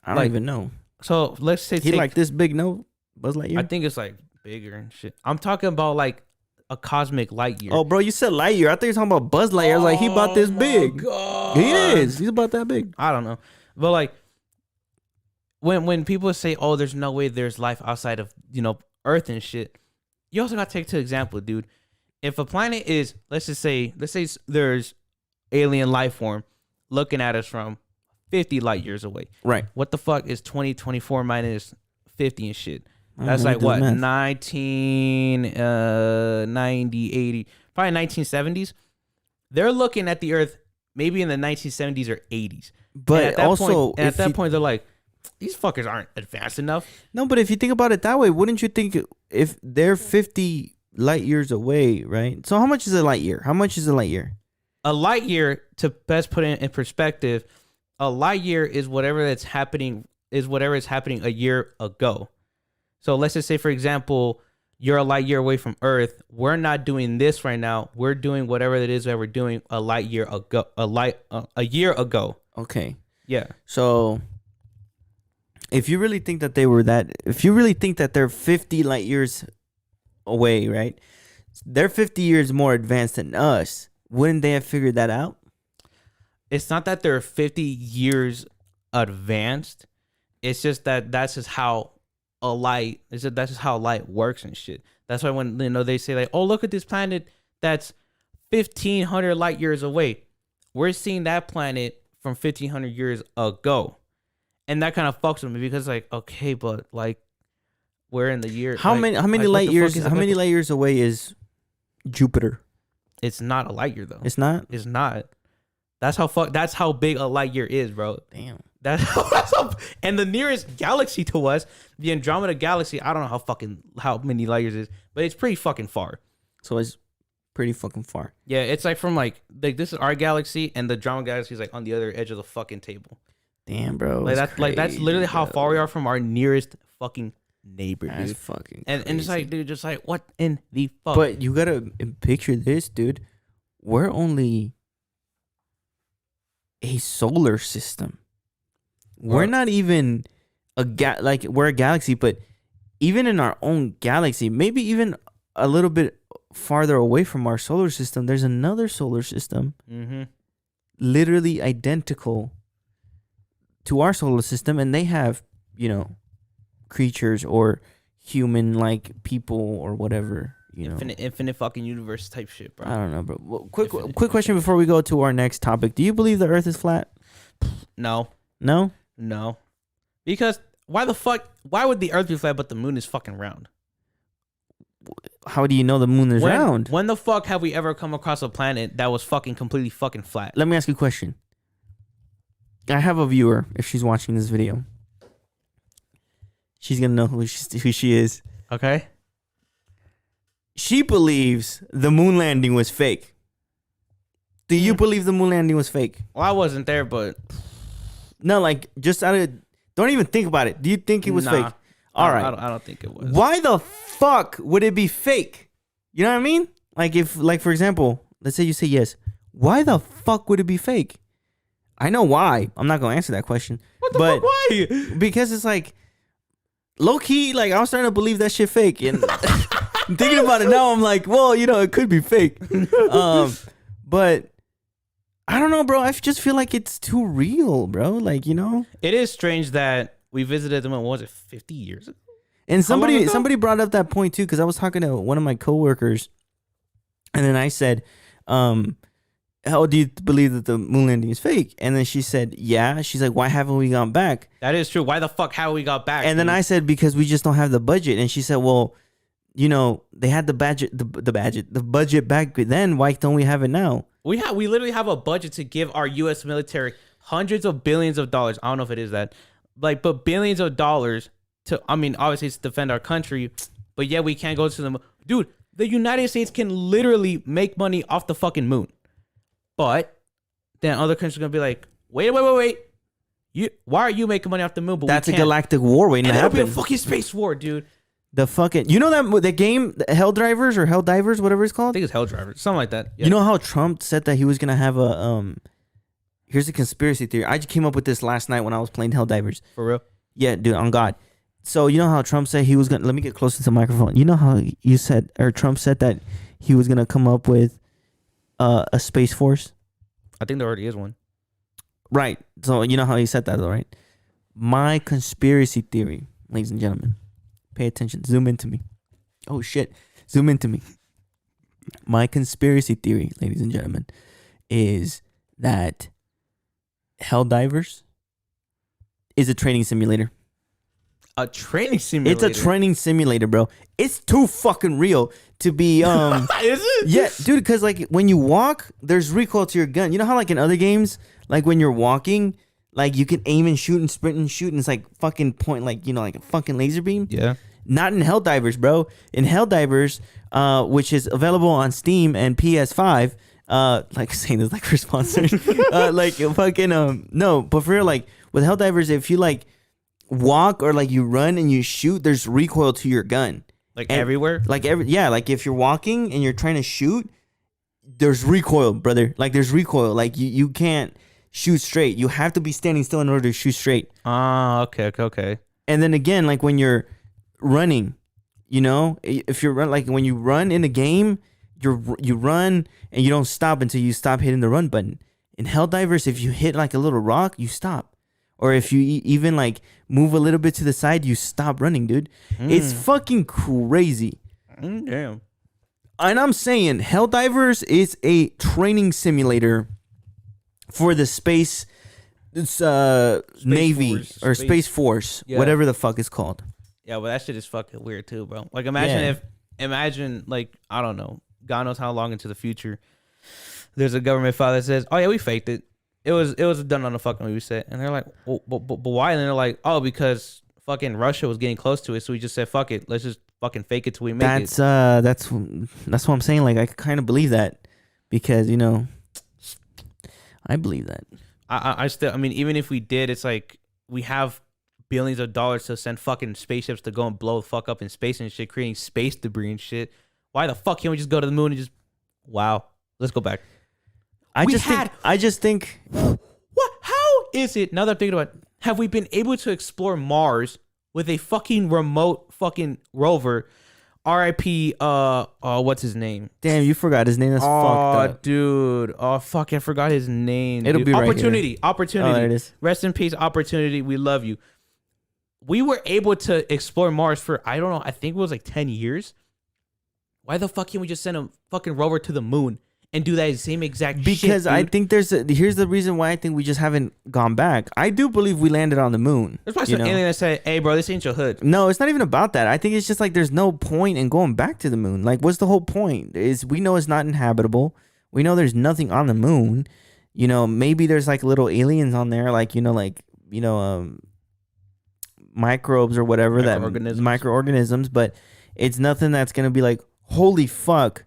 I don't even know. So let's say he like this big, no Buzz Lightyear? I think it's like bigger and shit. I'm talking about like a cosmic light year. Oh, bro, you said Lightyear. I thought you were talking about Buzz Lightyear. I was like, he about this big. God. He is. He's about that big. I don't know, but like when people say, "Oh, there's no way there's life outside of Earth and shit," you also got to take to example, dude. If a planet is, let's say there's alien life form looking at us from 50 light years away. Right. What the fuck is 2024 minus 50 and shit? That's like what, 1990, 80, probably 1970s. They're looking at the Earth maybe in the 1970s or 80s. But at that point, they're like, these fuckers aren't advanced enough. No, but if you think about it that way, wouldn't you think if they're 50 light years away, right? So how much is a light year? How much is a light year? A light year, to best put it in perspective, a light year is whatever is happening a year ago. So let's just say, for example, you're a light year away from Earth. We're not doing this right now. We're doing whatever it is that we're doing a light year ago. A year ago. Okay. Yeah. So if you really think that they're 50 light years away, right? They're 50 years more advanced than us. Wouldn't they have figured that out? It's not that they're 50 years advanced. It's just that that's just how light works and shit. That's why when they say like, oh, look at this planet that's 1,500 light years away. We're seeing that planet from 1,500 years ago, and that kind of fucks with me because like, okay, but like, we're in the year. How many light years? How many light years away is Jupiter? It's not a light year though. It's not. It's not. That's how big a light year is, bro. Damn. And the nearest galaxy to us, the Andromeda Galaxy, I don't know how many light years it is, but it's pretty fucking far. So it's pretty fucking far. Yeah, it's like from like this is our galaxy, and the Andromeda Galaxy is like on the other edge of the fucking table. Damn, bro. That's literally how far we are from our nearest fucking neighbor, dude. That's fucking and it's like, dude, just like, what in the fuck? But you gotta picture this, dude. We're only a solar system. We're not even we're a galaxy, but even in our own galaxy, maybe even a little bit farther away from our solar system, there's another solar system, literally identical to our solar system, and they have, creatures or human-like people or whatever, Infinite fucking universe type shit, bro. I don't know, bro. Well, quick question before we go to our next topic. Do you believe the Earth is flat? No. No? No. Because why would the Earth be flat but the moon is fucking round? How do you know the moon is round? When the fuck have we ever come across a planet that was fucking completely fucking flat? Let me ask you a question. I have a viewer, if she's watching this video. She's going to know who she is. Okay. she believes the moon landing was fake. Do you believe the moon landing was fake? Well, I wasn't there, but No, like just out of don't even think about it. Do you think it was fake? All right. I don't think it was. Why the fuck would it be fake? You know what I mean? Like if, like for example, let's say you say yes. Why the fuck would it be fake? I know why. I'm not gonna answer that question. What the fuck? Why? Because it's like low key. Like I was starting to believe that shit fake, and thinking about it now, I'm like, well, you know, it could be fake. But I don't know, bro. I just feel like it's too real, bro. Like, you know, It is strange that we visited them. What was it, 50 years ago? and How long ago? somebody brought up that point too, because I was talking to one of my coworkers, and then I said, how do you believe that the moon landing is fake? And then she said, yeah. She's like, why haven't we gone back? That is true. Why the fuck have we got back? And then I said, because we just don't have the budget. And she said, well, you know, they had the budget back then. Why don't we have it now? we literally have a budget to give our U.S. military hundreds of billions of dollars. I don't know if it is that, like, but billions of dollars to. I mean, obviously it's to defend our country, but yeah, we can't go to the moon. Dude, the United States can literally make money off the fucking moon, but then other countries are gonna be like, wait. Why are you making money off the moon? But That's we a can't? galactic war waiting And to that'll be a happen. fucking space war, dude. The fucking, you know that the game, Hell Drivers or Hell Divers, whatever it's I called. think it's Hell Drivers, something like that. Yeah. You know how Trump said that he was gonna have a Here's a conspiracy theory. I just came up with this last night when I was playing Hell Divers. For real? Yeah, dude, on God. So you know how Trump said he was gonna. Let me get closer to the microphone. You know how you said, or Trump said that he was gonna come up with a space force, I think there already is one. right? So you know how he said that, though, right? My conspiracy theory, ladies and gentlemen, pay attention. Zoom into me. Oh shit, zoom into me. My conspiracy theory, ladies and gentlemen, is that Hell Divers is a training simulator. A training simulator. It's a training simulator, bro. It's too fucking real to be Is it? Yeah, dude, because like when you walk, there's recoil to your gun. You know how like in other games, like when you're walking, like you can aim and shoot and sprint and shoot, and it's like fucking point, like, you know, like a fucking laser beam. Yeah. Not in Helldivers, bro. In Helldivers, which is available on Steam and PS5, like saying this like we're sponsors, like fucking no, but for real, like with Helldivers, if you like walk or like you run and you shoot, there's recoil to your gun. Like And, everywhere? Like like if you're walking and you're trying to shoot, there's recoil, brother. Like there's recoil. Like you can't shoot straight. You have to be standing still in order to shoot straight. Ah, okay. And then again, like when you're running, you know, if you're like when you run in a game, you run and you don't stop until you stop hitting the run button. In Helldivers, if you hit like a little rock, you stop. Or if you even like move a little bit to the side, you stop running, dude. It's fucking crazy. Damn. And I'm saying Helldivers is a training simulator for the space Navy Force. or Space Force, Yeah. whatever the fuck it's called. Yeah, well, that shit is fucking weird too, bro. Like, imagine like, I don't know, God knows how long into the future, there's a government file that says, oh yeah, we faked it. It was done on a fucking movie set. And they're like, well, but why? And they're like, oh, because fucking Russia was getting close to it, so we just said, fuck it, let's just fucking fake it till we make it. That's what I'm saying. Like I kind of believe that because, you know, I believe that. I still, I mean, even if we did, it's like we have billions of dollars to send fucking spaceships to go and blow the fuck up in space and shit, creating space debris and shit. Why the fuck can't we just go to the moon and just, wow, let's go back? I just think What? How is it, now that I'm thinking about it, have we been able to explore Mars with a fucking remote fucking rover? R.I.P. What's his name? damn, you forgot his name. That's fucked up. Dude. Oh, fuck, I forgot his name. It'll dude. be right Opportunity. Oh, there it is. Rest in peace, Opportunity. We love you. We were able to explore Mars for, I don't know, I think it was like 10 years. Why the fuck can't we just send a fucking rover to the moon and do that same exact shit, Because I dude? think here's the reason why I think we just haven't gone back. I do believe we landed on the moon. There's probably you some know? alien that said, hey, bro, this ain't your hood. No, it's not even about that. I think it's just like there's no point in going back to the moon. Like, what's the whole point? Is we know it's not inhabitable. We know there's nothing on the moon. You know, maybe there's like little aliens on there, like microbes or whatever, Microorganisms. microorganisms. But it's nothing that's gonna be like, holy fuck,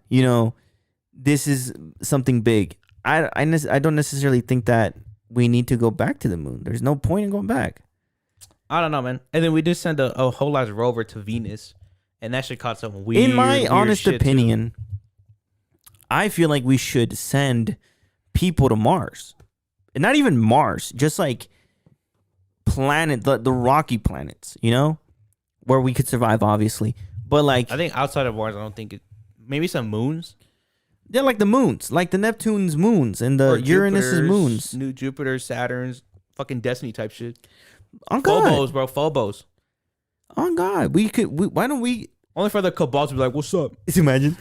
this is something big. I don't necessarily think that we need to go back to the moon. There's no point in going back. I don't know, man. And then we just sent a whole ass rover to Venus, and that shit caught some weird. In my weird honest shit opinion, I feel like we should send people to Mars. And not even Mars, just like the rocky planets, where we could survive, obviously. But like, I think outside of Mars, I don't think it. Maybe some moons. Yeah, like the moons, like the Neptune's moons and the Uranus's moons, new Jupiter, Saturn's, fucking Destiny type shit. On God, Phobos, bro, Phobos. On God, why don't we? Only for the cabal to be like, "What's up?" Imagine,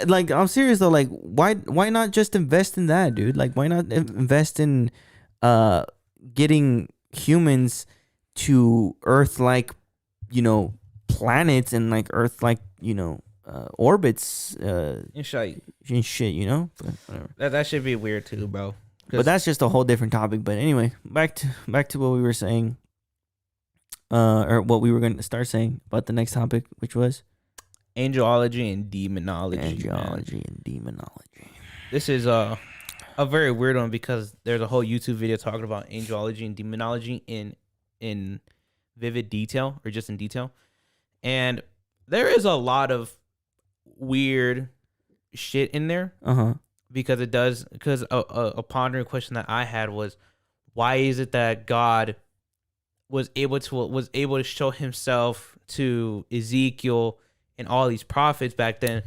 like, I'm serious though. Like, why not just invest in that, dude? Like, why not invest in, getting humans to Earth-like, planets and like Earth-like, orbits, and shit. But whatever. That should be weird too, bro. But that's just a whole different topic. But anyway, back to what we were saying, or what we were going to start saying about the next topic, which was angelology and demonology. And demonology. This is a very weird one because there's a whole YouTube video talking about angelology and demonology in vivid detail, or just in detail, and there is a lot of weird shit in there. Because a pondering question that I had was, why is it that God was able to show himself to Ezekiel and all these prophets back then?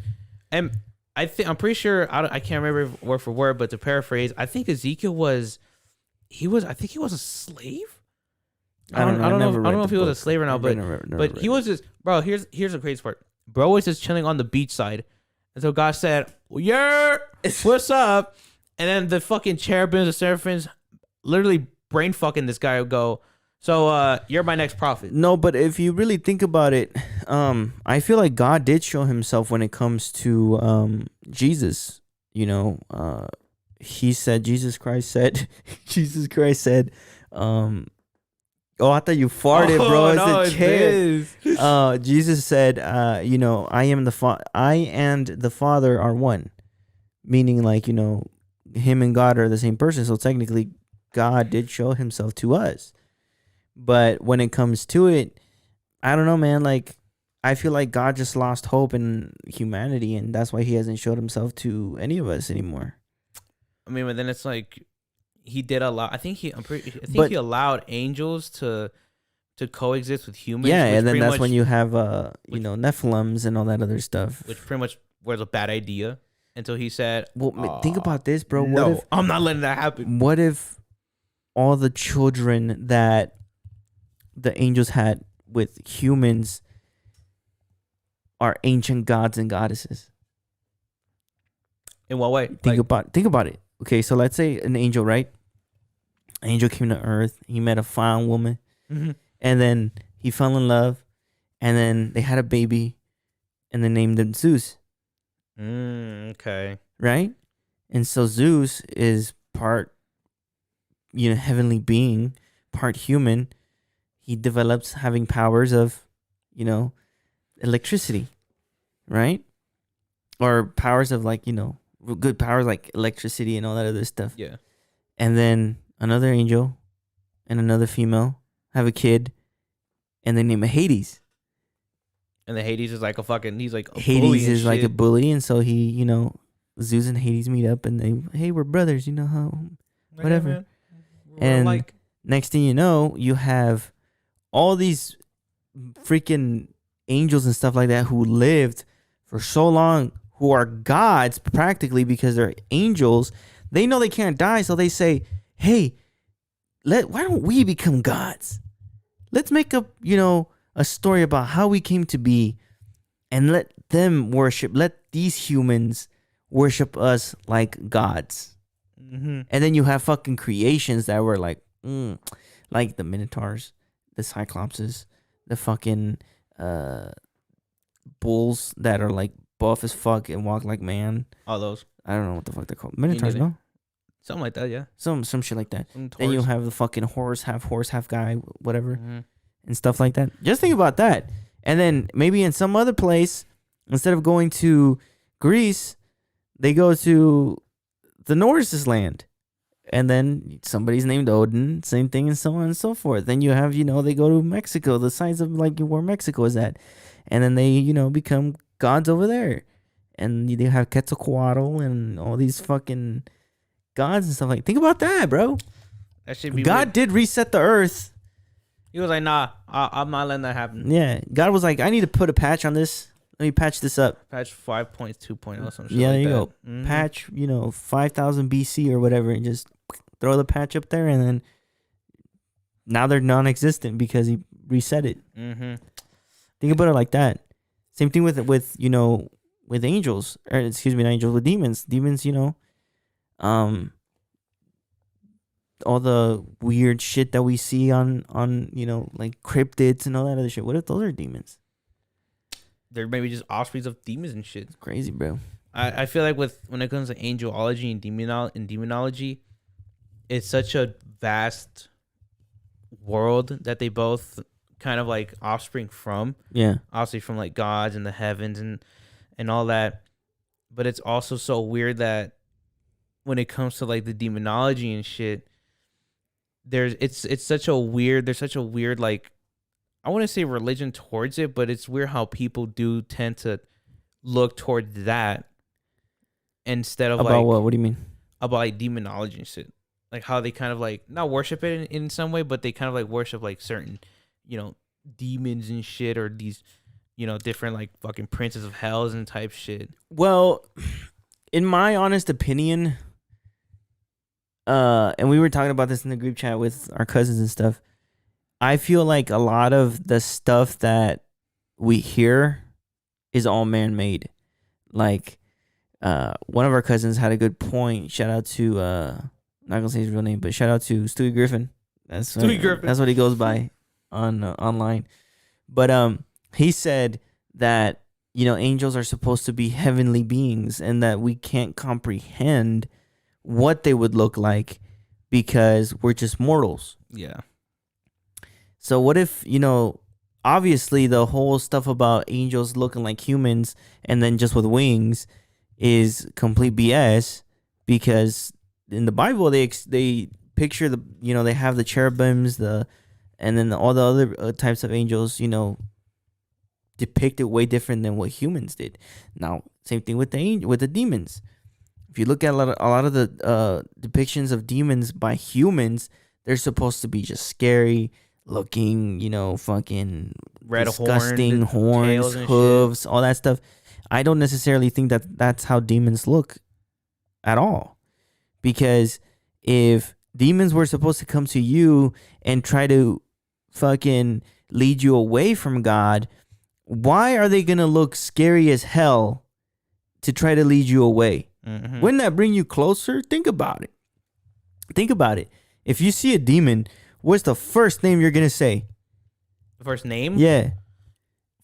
And I'm pretty sure, I can't remember word for word, but to paraphrase, I think Ezekiel was a slave. I don't know if he was a slave or not, but he was just, bro. Here's the crazy part. Bro was just chilling on the beach side, and so God said, well, "Yeah, what's up?" And then the fucking cherubims, the seraphims, literally brain fucking this guy would go, "So, you're my next prophet." No, but if you really think about it, I feel like God did show himself when it comes to Jesus. He said, Jesus Christ said, oh, I thought you farted, bro. It's a chair. Jesus said, I and the Father are one. Meaning, like, him and God are the same person. So technically, God did show himself to us. But when it comes to it, I don't know, man. Like, I feel like God just lost hope in humanity, and that's why he hasn't showed himself to any of us anymore. I mean, but then it's like, he did allow. I think he allowed angels to coexist with humans. Yeah, and then that's when you have Nephilims and all that other stuff, which pretty much was a bad idea until he said, "Well, think about this, bro. No, I'm not letting that happen." What if all the children that the angels had with humans are ancient gods and goddesses? In what way? Think about it. Okay, so let's say an angel, right? An angel came to Earth. He met a fine woman, and then he fell in love, and then they had a baby, and they named him Zeus. Okay. Right? And so Zeus is part, heavenly being, part human. He develops having powers of, electricity, right? Or powers of, like, good powers like electricity and all that other stuff. Yeah. And then another angel and another female have a kid, and they name it Hades. And the Hades is like he's like a Hades bully is and like shit. a bully, and so he, Zeus and Hades meet up, and hey, we're brothers, how, whatever. And next thing you know, you have all these freaking angels and stuff like that who lived for so long, who are gods practically because they're angels. They know they can't die, so they say, hey, why don't we become gods? Let's make up, a story about how we came to be, and let these humans worship us like gods. And then you have fucking creations that were like the Minotaurs, the Cyclopses, the fucking bulls that are like buff as fuck and walk like man. All those. I don't know what the fuck they're called. Minotaurs, no? Something like that, yeah. Some shit like that. Then you have the fucking horse, half guy, whatever, and stuff like that. Just think about that. And then maybe in some other place, Instead of going to Greece, they go to the Norse's land. And then somebody's named Odin, same thing, and so on and so forth. Then you have, they go to Mexico, the size of like where Mexico is at. And then they, become gods over there. And they have Quetzalcoatl and all these fucking gods and stuff like. Think about that, bro. That should be God weird. did reset the earth. He was like, nah, I'm not letting that happen. Yeah. God was like, I need to put a patch on this. Let me patch this up. Patch 5.2.0 or some shit. Yeah, like there you that. go. Mhm. Patch, 5,000 BC or whatever, and just throw the patch up there, and then now they're non-existent because he reset it. Mm-hmm. Think about it like that. Same thing with angels, or excuse me, not angels, with demons. Demons, all the weird shit that we see on like cryptids and all that other shit. What if those are demons? They're maybe just offsprings of demons and shit. It's crazy, bro. I feel like when it comes to angelology and demonology, it's such a vast world that they both kind of like offspring from. Yeah. Obviously from like gods and the heavens and all that. But it's also so weird that when it comes to like the demonology and shit, there's such a weird like, I wouldn't say religion towards it, but it's weird how people do tend to look towards that instead of about like what? What do you mean? about like demonology and shit. Like how they kind of like not worship it in some way, but they kind of like worship like certain, demons and shit, or these, different like fucking princes of hells and type shit. Well, in my honest opinion, and we were talking about this in the group chat with our cousins and stuff, I feel like a lot of the stuff that we hear is all man-made. Like, one of our cousins had a good point. Shout out to, not gonna say his real name, but shout out to Stewie Griffin. Griffin. That's what he goes by on online. But he said that angels are supposed to be heavenly beings, and that we can't comprehend what they would look like because we're just mortals. Yeah. So what if, obviously the whole stuff about angels looking like humans and then just with wings is complete BS, because in the Bible they picture they have the cherubims, and then all the other types of angels, depicted way different than what humans did. Now, same thing with the demons. If you look at a lot of the depictions of demons by humans, they're supposed to be just scary looking, fucking Red disgusting horns, hooves, all that stuff. I don't necessarily think that that's how demons look at all, because if demons were supposed to come to you and try to fucking lead you away from God, why are they gonna look scary as hell to try to lead you away? Mm-hmm. Wouldn't that bring you closer? Think about it. If you see a demon, what's the first name you're gonna say? The first name? Yeah.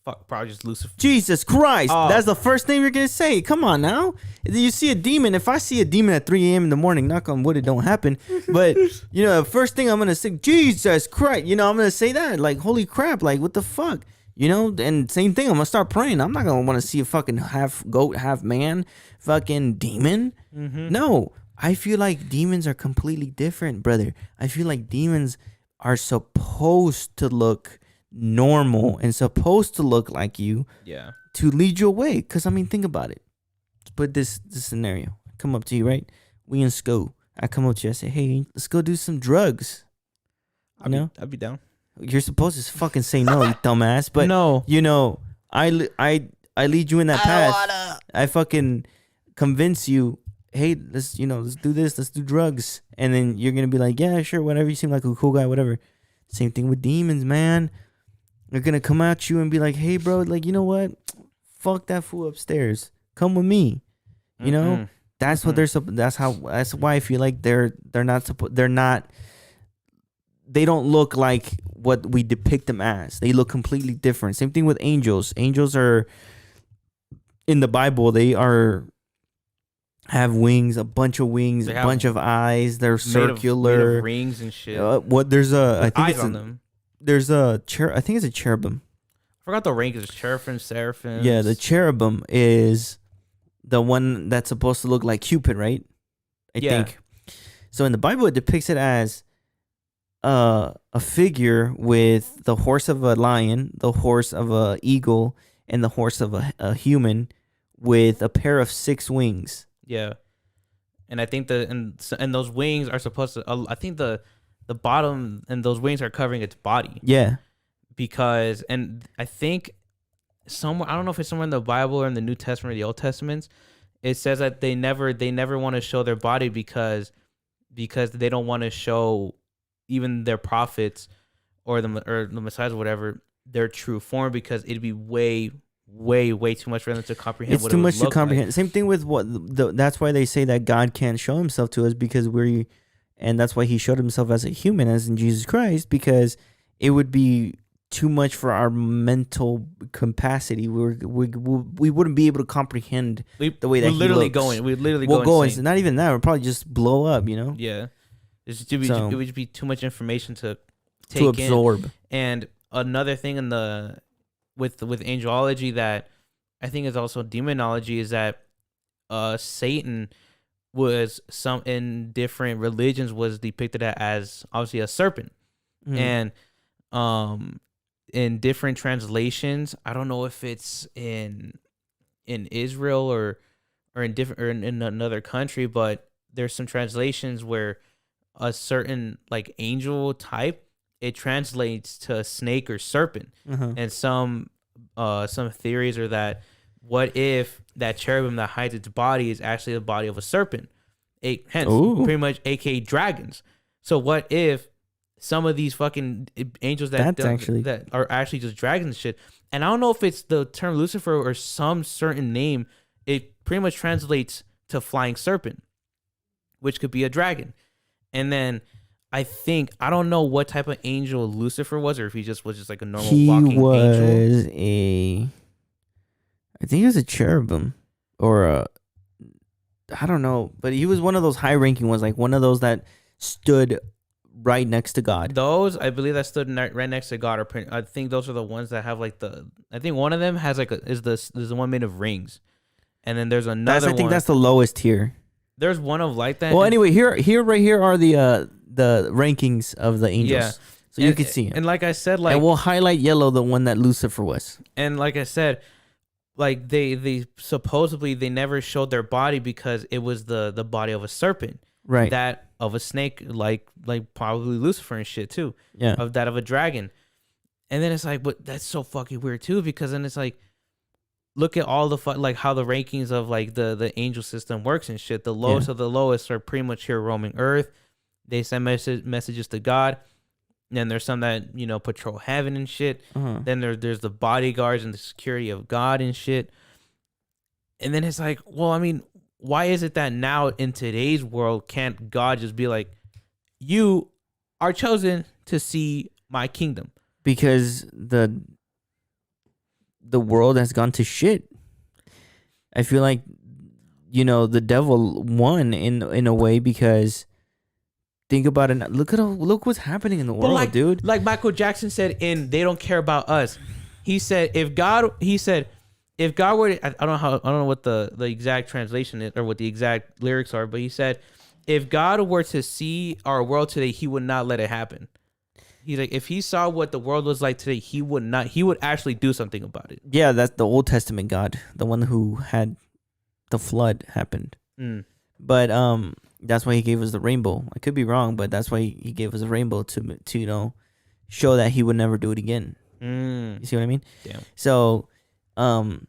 Fuck, probably just Lucifer. Jesus Christ. Oh. That's the first name you're going to say. Come on now. You see a demon. If I see a demon at 3 a.m. in the morning, knock on wood, it don't happen. But, the first thing I'm going to say, Jesus Christ. I'm going to say that. Like, holy crap. Like, what the fuck? And same thing. I'm going to start praying. I'm not going to want to see a fucking half goat, half man fucking demon. Mm-hmm. No. I feel like demons are completely different, brother. I feel like demons are supposed to look normal and supposed to look like you, to lead you away. Because think about it. Let's put this scenario. I come up to you, right? We in school. I come up to you. I say, hey, let's go do some drugs. I'd be down. You're supposed to fucking say no, you dumbass. But no, I lead you in that path. I fucking convince you. Hey, let's do this. Let's do drugs. And then you're gonna be like, yeah, sure, whatever. You seem like a cool guy, whatever. Same thing with demons, man. They're going to come at you and be like, hey, bro, like, you know what? Fuck that fool upstairs. Come with me. That's what that's why I feel like they don't look like what we depict them as. They look completely different. Same thing with angels. Angels are, in the Bible, have wings, a bunch of wings, a bunch of eyes. They're circular. Made of rings and shit. There's a, I think eyes it's on them. There's a I think it's a cherubim. forgot the rank is cherubim, seraphim. Yeah, the cherubim is the one that's supposed to look like Cupid, right? I think. So in the Bible, it depicts it as a figure with the horse of a lion, the horse of a eagle, and the horse of a human with a pair of 6 wings. Yeah. And I think and those wings are supposed to. I think the bottom and those wings are covering its body. Yeah. Because I think somewhere, I don't know if it's somewhere in the Bible or in the New Testament or the Old Testaments, it says that they never want to show their body because they don't want to show even their prophets or the messiahs or whatever their true form, because it'd be way too much for them to comprehend. It's too much to comprehend. Like. Same thing with that's why they say that God can't show himself to us, because and that's why he showed himself as a human, as in Jesus Christ, because it would be too much for our mental capacity. We wouldn't be able to comprehend the way that he looks. We'd literally go insane. It's not even that. We'll probably just blow up, you know? Yeah. It would just be too much information to take to absorb. And another thing with angelology that I think is also demonology is that Satan was in different religions was depicted as obviously a serpent. And in different translations, I don't know if it's in Israel or in another country, but there's some translations where a certain like angel type, it translates to a snake or serpent. And some theories are that what if that cherubim that hides its body is actually the body of a serpent, hence pretty much aka dragons. So what if some of these fucking angels that are actually just dragons and shit? And I don't know if it's the term Lucifer or some certain name. It pretty much translates to flying serpent, which could be a dragon. And then I don't know what type of angel Lucifer was, or if he just was just like a normal walking angel. I think he was a cherubim or I don't know, but he was one of those high-ranking ones, like one of those that stood right next to God. Those, I believe, that stood right next to God. I think those are the ones that have like I think one of them has like is the one made of rings, and then there's another. I think that's the lowest tier. There's one of like that. Well, anyway, right here are the rankings of the angels. Yeah. So you can see it. And like I said, like, and we'll highlight yellow the one that Lucifer was. And like I said, like they supposedly they never showed their body because it was the body of a serpent, right? That of a snake, like probably Lucifer and shit too. Yeah. Of that of a dragon. And then it's like, but that's so fucking weird too, because then it's like, look at all the like how the rankings of like the angel system works and shit. The lowest of the lowest are pretty much here roaming earth. They send messages to God. And then there's some that, you know, patrol heaven and shit. Then there's the bodyguards and the security of God and shit. And then it's like, well, I mean, why is it that now in today's world can't God just be like, you are chosen to see my kingdom? Because the world has gone to shit. I feel like, you know, the devil won in a way, because think about it. Look what's happening in the world, dude. Like Michael Jackson said in "They Don't Care About Us," he said, if God were to, I don't know what the exact translation is or what the exact lyrics are, but he said, if God were to see our world today, he would not let it happen. He's like, if he saw what the world was like today, he would actually do something about it. Yeah, that's the Old Testament God, the one who had the flood happened. But that's why he gave us the rainbow. I could be wrong, but that's why he gave us a rainbow to you know, show that he would never do it again. You see what I mean? Yeah. So, at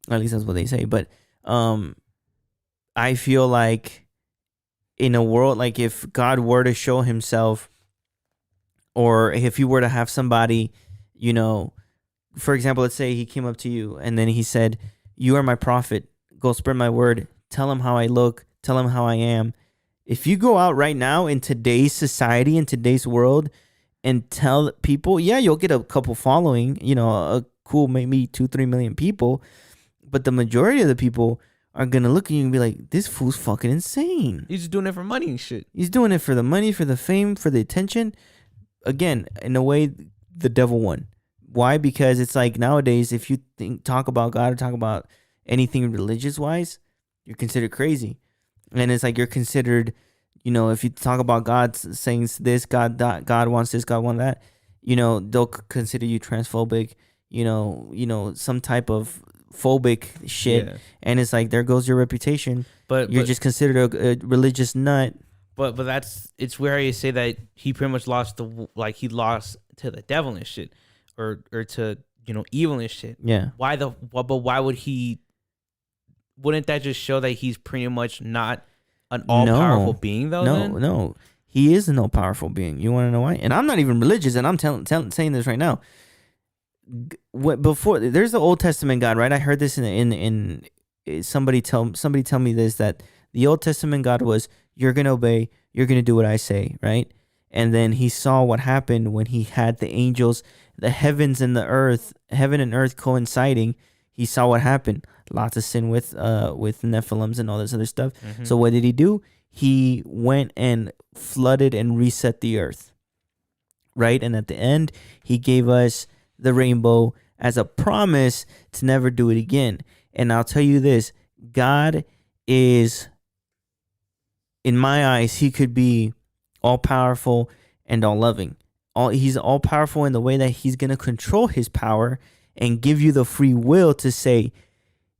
least that's what they say. But I feel like in a world, like if God were to show himself, or if he were to have somebody, you know, for example, let's say he came up to you and then he said, you are my prophet. Go spread my word. Tell him how I look. Tell him how I am. If you go out right now in today's society, in today's world, and tell people, yeah, you'll get a couple following, you know, a cool maybe 2-3 million people. But the majority of the people are going to look at you and be like, this fool's fucking insane. He's just doing it for money and shit. He's doing it for the money, for the fame, for the attention. Again, in a way, the devil won. Why? Because it's like nowadays, if you talk about God or talk about anything religious wise, you're considered crazy, and it's like you're considered, if you talk about God saying this, God wants this, God wants that, they'll consider you transphobic, some type of phobic shit, Yeah. and it's like there goes your reputation. You're just considered a religious nut. But it's where you say that he pretty much lost he lost to the devil and shit, or to evil and shit. Yeah. But why would he? Wouldn't that just show that he's pretty much not an all powerful being though? No, he is an all powerful being. You want to know why? And I'm not even religious, and I'm saying this right now. Before there's the Old Testament God, right? I heard this in somebody tell me this, that the Old Testament God was, you're gonna obey, you're gonna do what I say, right? And then he saw what happened when he had the angels, the heavens and heaven and earth coinciding. He saw what happened. Lots of sin with Nephilims and all this other stuff. Mm-hmm. So what did he do? He went and flooded and reset the earth, right? And at the end, he gave us the rainbow as a promise to never do it again. And I'll tell you this, God is, in my eyes, he could be all powerful and all loving. He's all powerful in the way that he's going to control his power and give you the free will to say,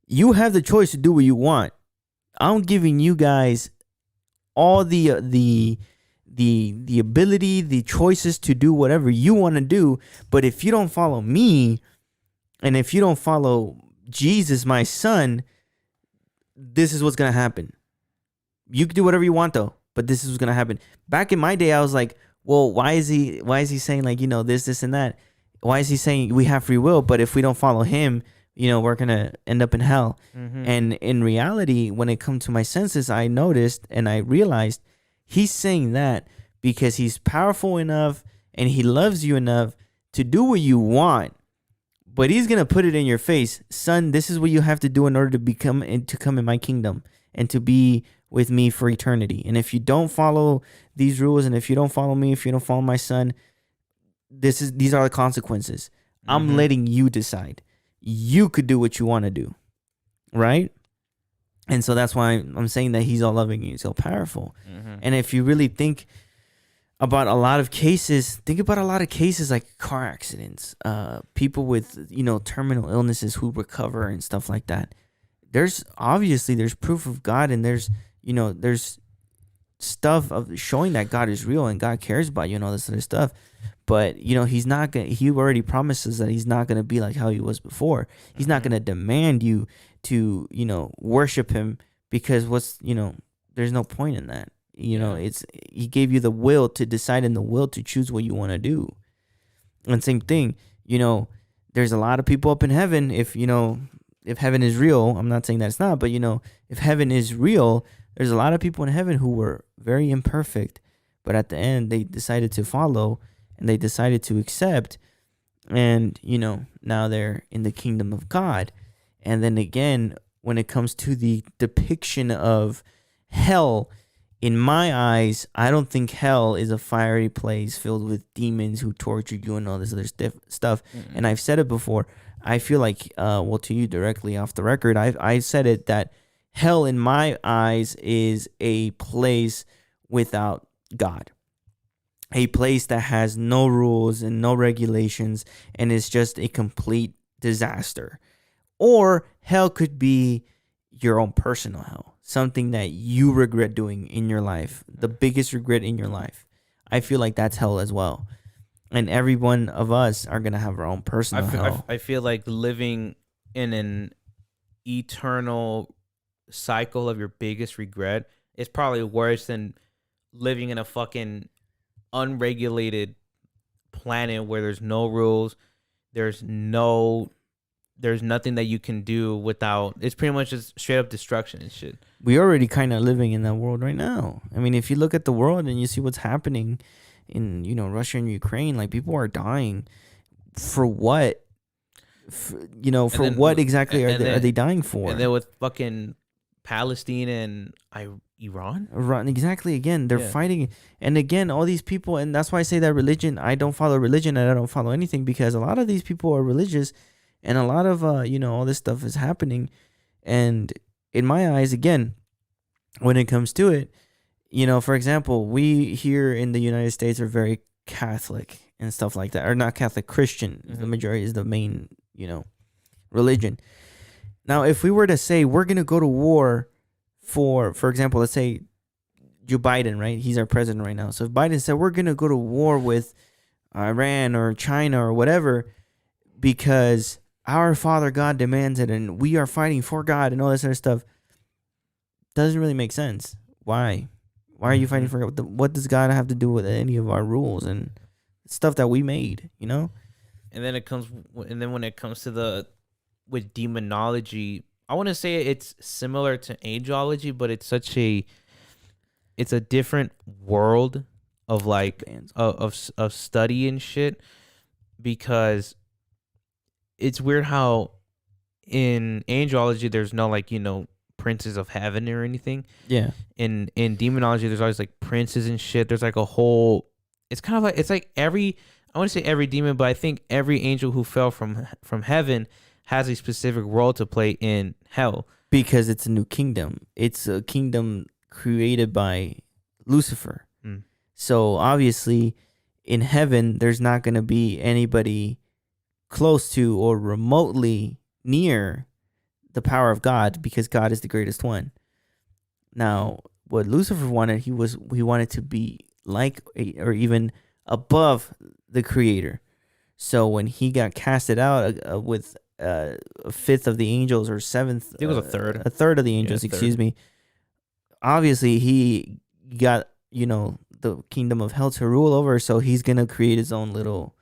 you have the choice to do what you want. I'm giving you guys all the ability, the choices to do whatever you want to do. But if you don't follow me, and if you don't follow Jesus, my son, this is what's going to happen. You can do whatever you want though, but this is what's going to happen. Back in my day, I was like, well, why is he saying like, this and that? Why is he saying we have free will, but if we don't follow him, we're going to end up in hell? Mm-hmm. And in reality, when it comes to my senses, I noticed and I realized he's saying that because he's powerful enough and he loves you enough to do what you want. But he's going to put it in your face. Son, this is what you have to do in order to come in my kingdom and to be with me for eternity. And if you don't follow these rules, and if you don't follow me, if you don't follow my son, these are the consequences. Mm-hmm. I'm letting you decide. You could do what you want to do, right? And so that's why I'm saying that he's all loving and he's all powerful. Mm-hmm. And if you really think about a lot of cases, like car accidents, people with terminal illnesses who recover and stuff like that. There's proof of God, and there's stuff of showing that God is real and God cares about you and all this other stuff. But he's not gonna. He already promises that he's not gonna be like how he was before. He's not gonna demand you to worship him, because there's no point in that. It's, he gave you the will to decide and the will to choose what you want to do. And same thing, there's a lot of people up in heaven. If heaven is real, I'm not saying that it's not, but if heaven is real, there's a lot of people in heaven who were very imperfect, but at the end they decided to follow and they decided to accept, and now they're in the kingdom of God. And then again, when it comes to the depiction of hell, in my eyes, I don't think hell is a fiery place filled with demons who torture you and all this other stuff. Mm-hmm. And I've said it before. I feel like, to you directly off the record, I said it, that hell in my eyes is a place without God. A place that has no rules and no regulations, and is just a complete disaster. Or hell could be your own personal hell. Something that you regret doing in your life. The biggest regret in your life. I feel like that's hell as well. And every one of us are going to have our own personal hell. I feel like living in an eternal cycle of your biggest regret is probably worse than living in a fucking unregulated planet where there's no rules. There's nothing that you can do without. It's pretty much just straight up destruction and shit. We're already kind of living in that world right now. I mean, if you look at the world and you see what's happening in Russia and Ukraine, like, people are dying for what? What exactly are they dying for? And then with fucking Palestine and Iran. Right, exactly. Again, they're Yeah. fighting, and again, all these people, and that's why I say that religion. I don't follow religion, and I don't follow anything because a lot of these people are religious, and a lot of all this stuff is happening, and in my eyes, again, when it comes to it, for example, we here in the United States are very Catholic and stuff like that, or not Catholic, Christian. The majority is the main, religion. Now, if we were to say we're gonna go to war for example, let's say Joe Biden, right? He's our president right now. So if Biden said we're gonna go to war with Iran or China or whatever because our Father God demands it and we are fighting for God and all this other stuff, doesn't really make sense. Why? Why are you fighting for God? What does God have to do with any of our rules and stuff that we made? And then when it comes to with demonology, I want to say it's similar to angelology, but it's a different world of like of study and shit, because it's weird how in angelology there's no like princes of heaven or anything. Yeah. In demonology there's always like princes and shit. There's like a whole. It's kind of like I want to say every demon, but I think every angel who fell from heaven has a specific role to play in hell. Because it's a new kingdom. It's a kingdom created by Lucifer. So obviously in heaven, there's not going to be anybody close to or remotely near the power of God, because God is the greatest one. Now, what Lucifer wanted, he wanted to be like or even above the creator. So when he got casted out with a fifth of the angels, or seventh, I think it was a third of the angels, excuse me. Obviously, he got the kingdom of hell to rule over, so he's gonna create his own little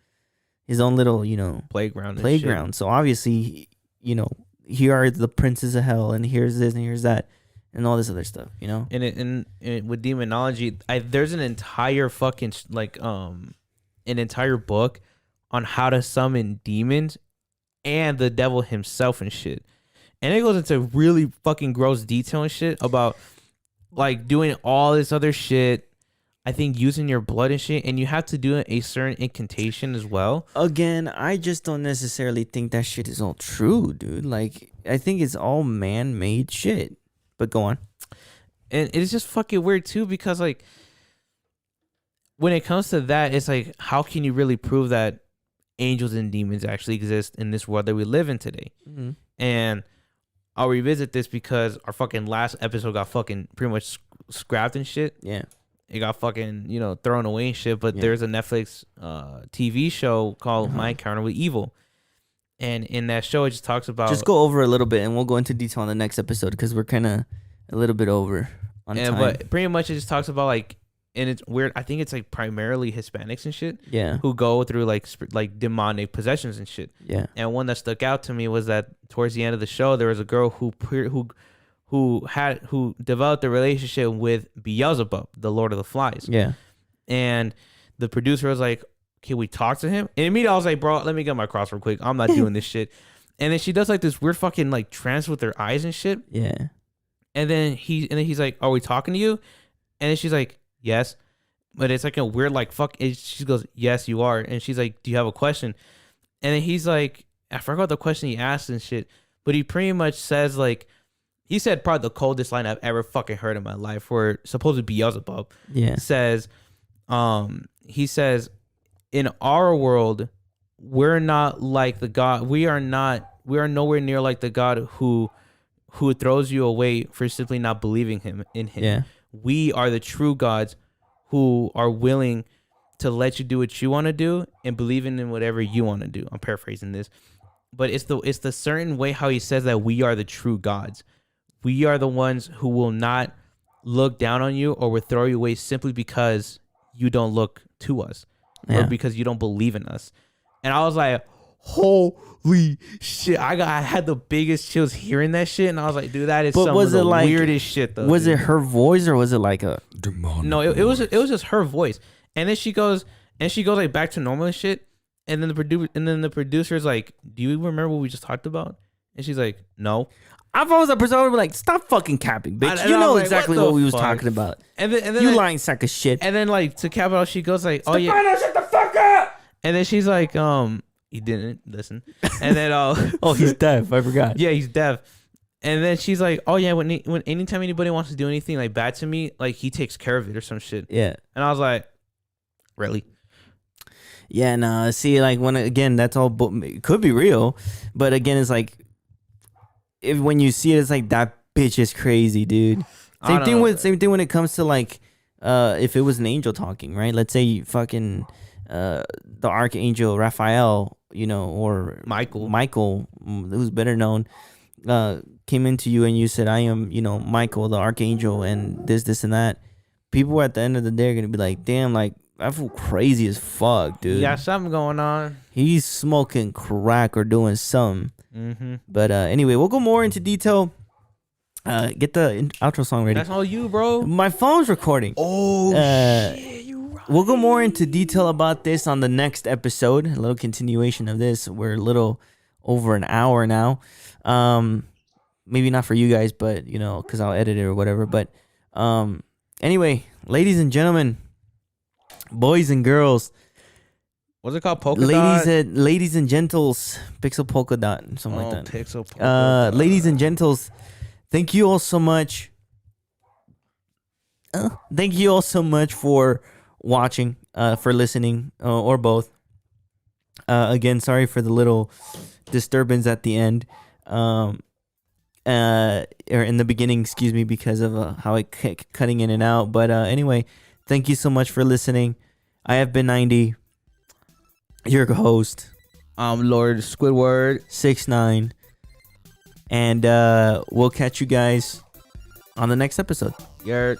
playground. So obviously, here are the princes of hell, and here's this and here's that, and all this other stuff. And with demonology, there's an entire fucking an entire book on how to summon demons and the devil himself and shit. And it goes into really fucking gross detail and shit about like doing all this other shit. I think using your blood and shit, and you have to do a certain incantation as well. Again, I just don't necessarily think that shit is all true, dude. Like, I think it's all man-made shit. But go on. And it's just fucking weird too, because like when it comes to that, it's like, how can you really prove that angels and demons actually exist in this world that we live in today? Mm-hmm. And I'll revisit this because our fucking last episode got fucking pretty much scrapped and shit. Yeah. It got fucking, thrown away and shit. But there's a Netflix TV show called My Encounter with Evil. And in that show, it just talks about... Just go over a little bit, and we'll go into detail on the next episode, because we're kind of a little bit over on time. But pretty much it just talks about, like... And it's weird. I think it's, like, primarily Hispanics and shit. Yeah. Who go through, like demonic possessions and shit. Yeah. And one that stuck out to me was that towards the end of the show, there was a girl who developed a relationship with Beelzebub, the Lord of the Flies. Yeah. And the producer was like, can we talk to him? And immediately I was like, bro, let me get my cross real quick. I'm not doing this shit. And then she does like this weird fucking like trance with her eyes and shit. Yeah. And then he's like, are we talking to you? And then she's like, yes. But it's like a weird like fuck. She goes, yes, you are. And she's like, do you have a question? And then he's like, I forgot the question he asked and shit. But he pretty much says like, he said probably the coldest line I've ever fucking heard in my life, where supposedly Beelzebub says, he says, in our world, we're not like the God. We are nowhere near like the God who throws you away for simply not believing in him. Yeah. We are the true gods who are willing to let you do what you want to do and believing in whatever you want to do. I'm paraphrasing this, but it's the certain way how he says that we are the true gods. We are the ones who will not look down on you or will throw you away simply because you don't look to us or because you don't believe in us. And I was like, holy shit. I had the biggest chills hearing that shit. And I was like, dude, that is some of the weirdest shit though. Was it her voice or was it like a demonic? No, it was just her voice. And then she goes like back to normal and shit. And then the producer is like, do you remember what we just talked about? And she's like, no. If I was a person, I would be like, stop fucking capping, bitch. You know exactly what we was talking about. And then you lying sack of shit. And then like to cap it off, she goes like, oh yeah, shut the fuck up. and then she's like, he didn't listen. And then oh, he's deaf. I forgot. Yeah, he's deaf. And then she's like, oh yeah, when anytime anybody wants to do anything like bad to me, like he takes care of it or some shit. Yeah. And I was like, really? Yeah, no. See, like again, that's all. It could be real, but again, it's like when you see it, it's like that bitch is crazy, dude. Same thing when it comes to like, if it was an angel talking, right? Let's say you fucking the archangel Raphael, you know, or Michael, who's better known, came into you and you said, I am, you know, Michael, the archangel, and this and that. People at the end of the day are gonna be like, damn, like I feel crazy as fuck, dude. Yeah, something going on. He's smoking crack or doing something. Mm-hmm. But anyway, we'll go more into detail. Get the outro song ready. That's all you, bro. My phone's recording. Oh shit, you right. We'll go more into detail about this on the next episode. A little continuation of this. We're a little over an hour now. Maybe not for you guys, but you know, because I'll edit it or whatever. But anyway, ladies and gentlemen, boys and girls. What's it called? Polka dot? Ladies and gentles, pixel polka dot, something like that. Pixel polka dot. Ladies and gentles, thank you all so much. Thank you all so much for watching, for listening, or both. Again, sorry for the little disturbance at the end, or in the beginning, excuse me, because of how it cutting in and out. But anyway, thank you so much for listening. I have been 90. Your host, Lord Squidward 69, and we'll catch you guys on the next episode. You're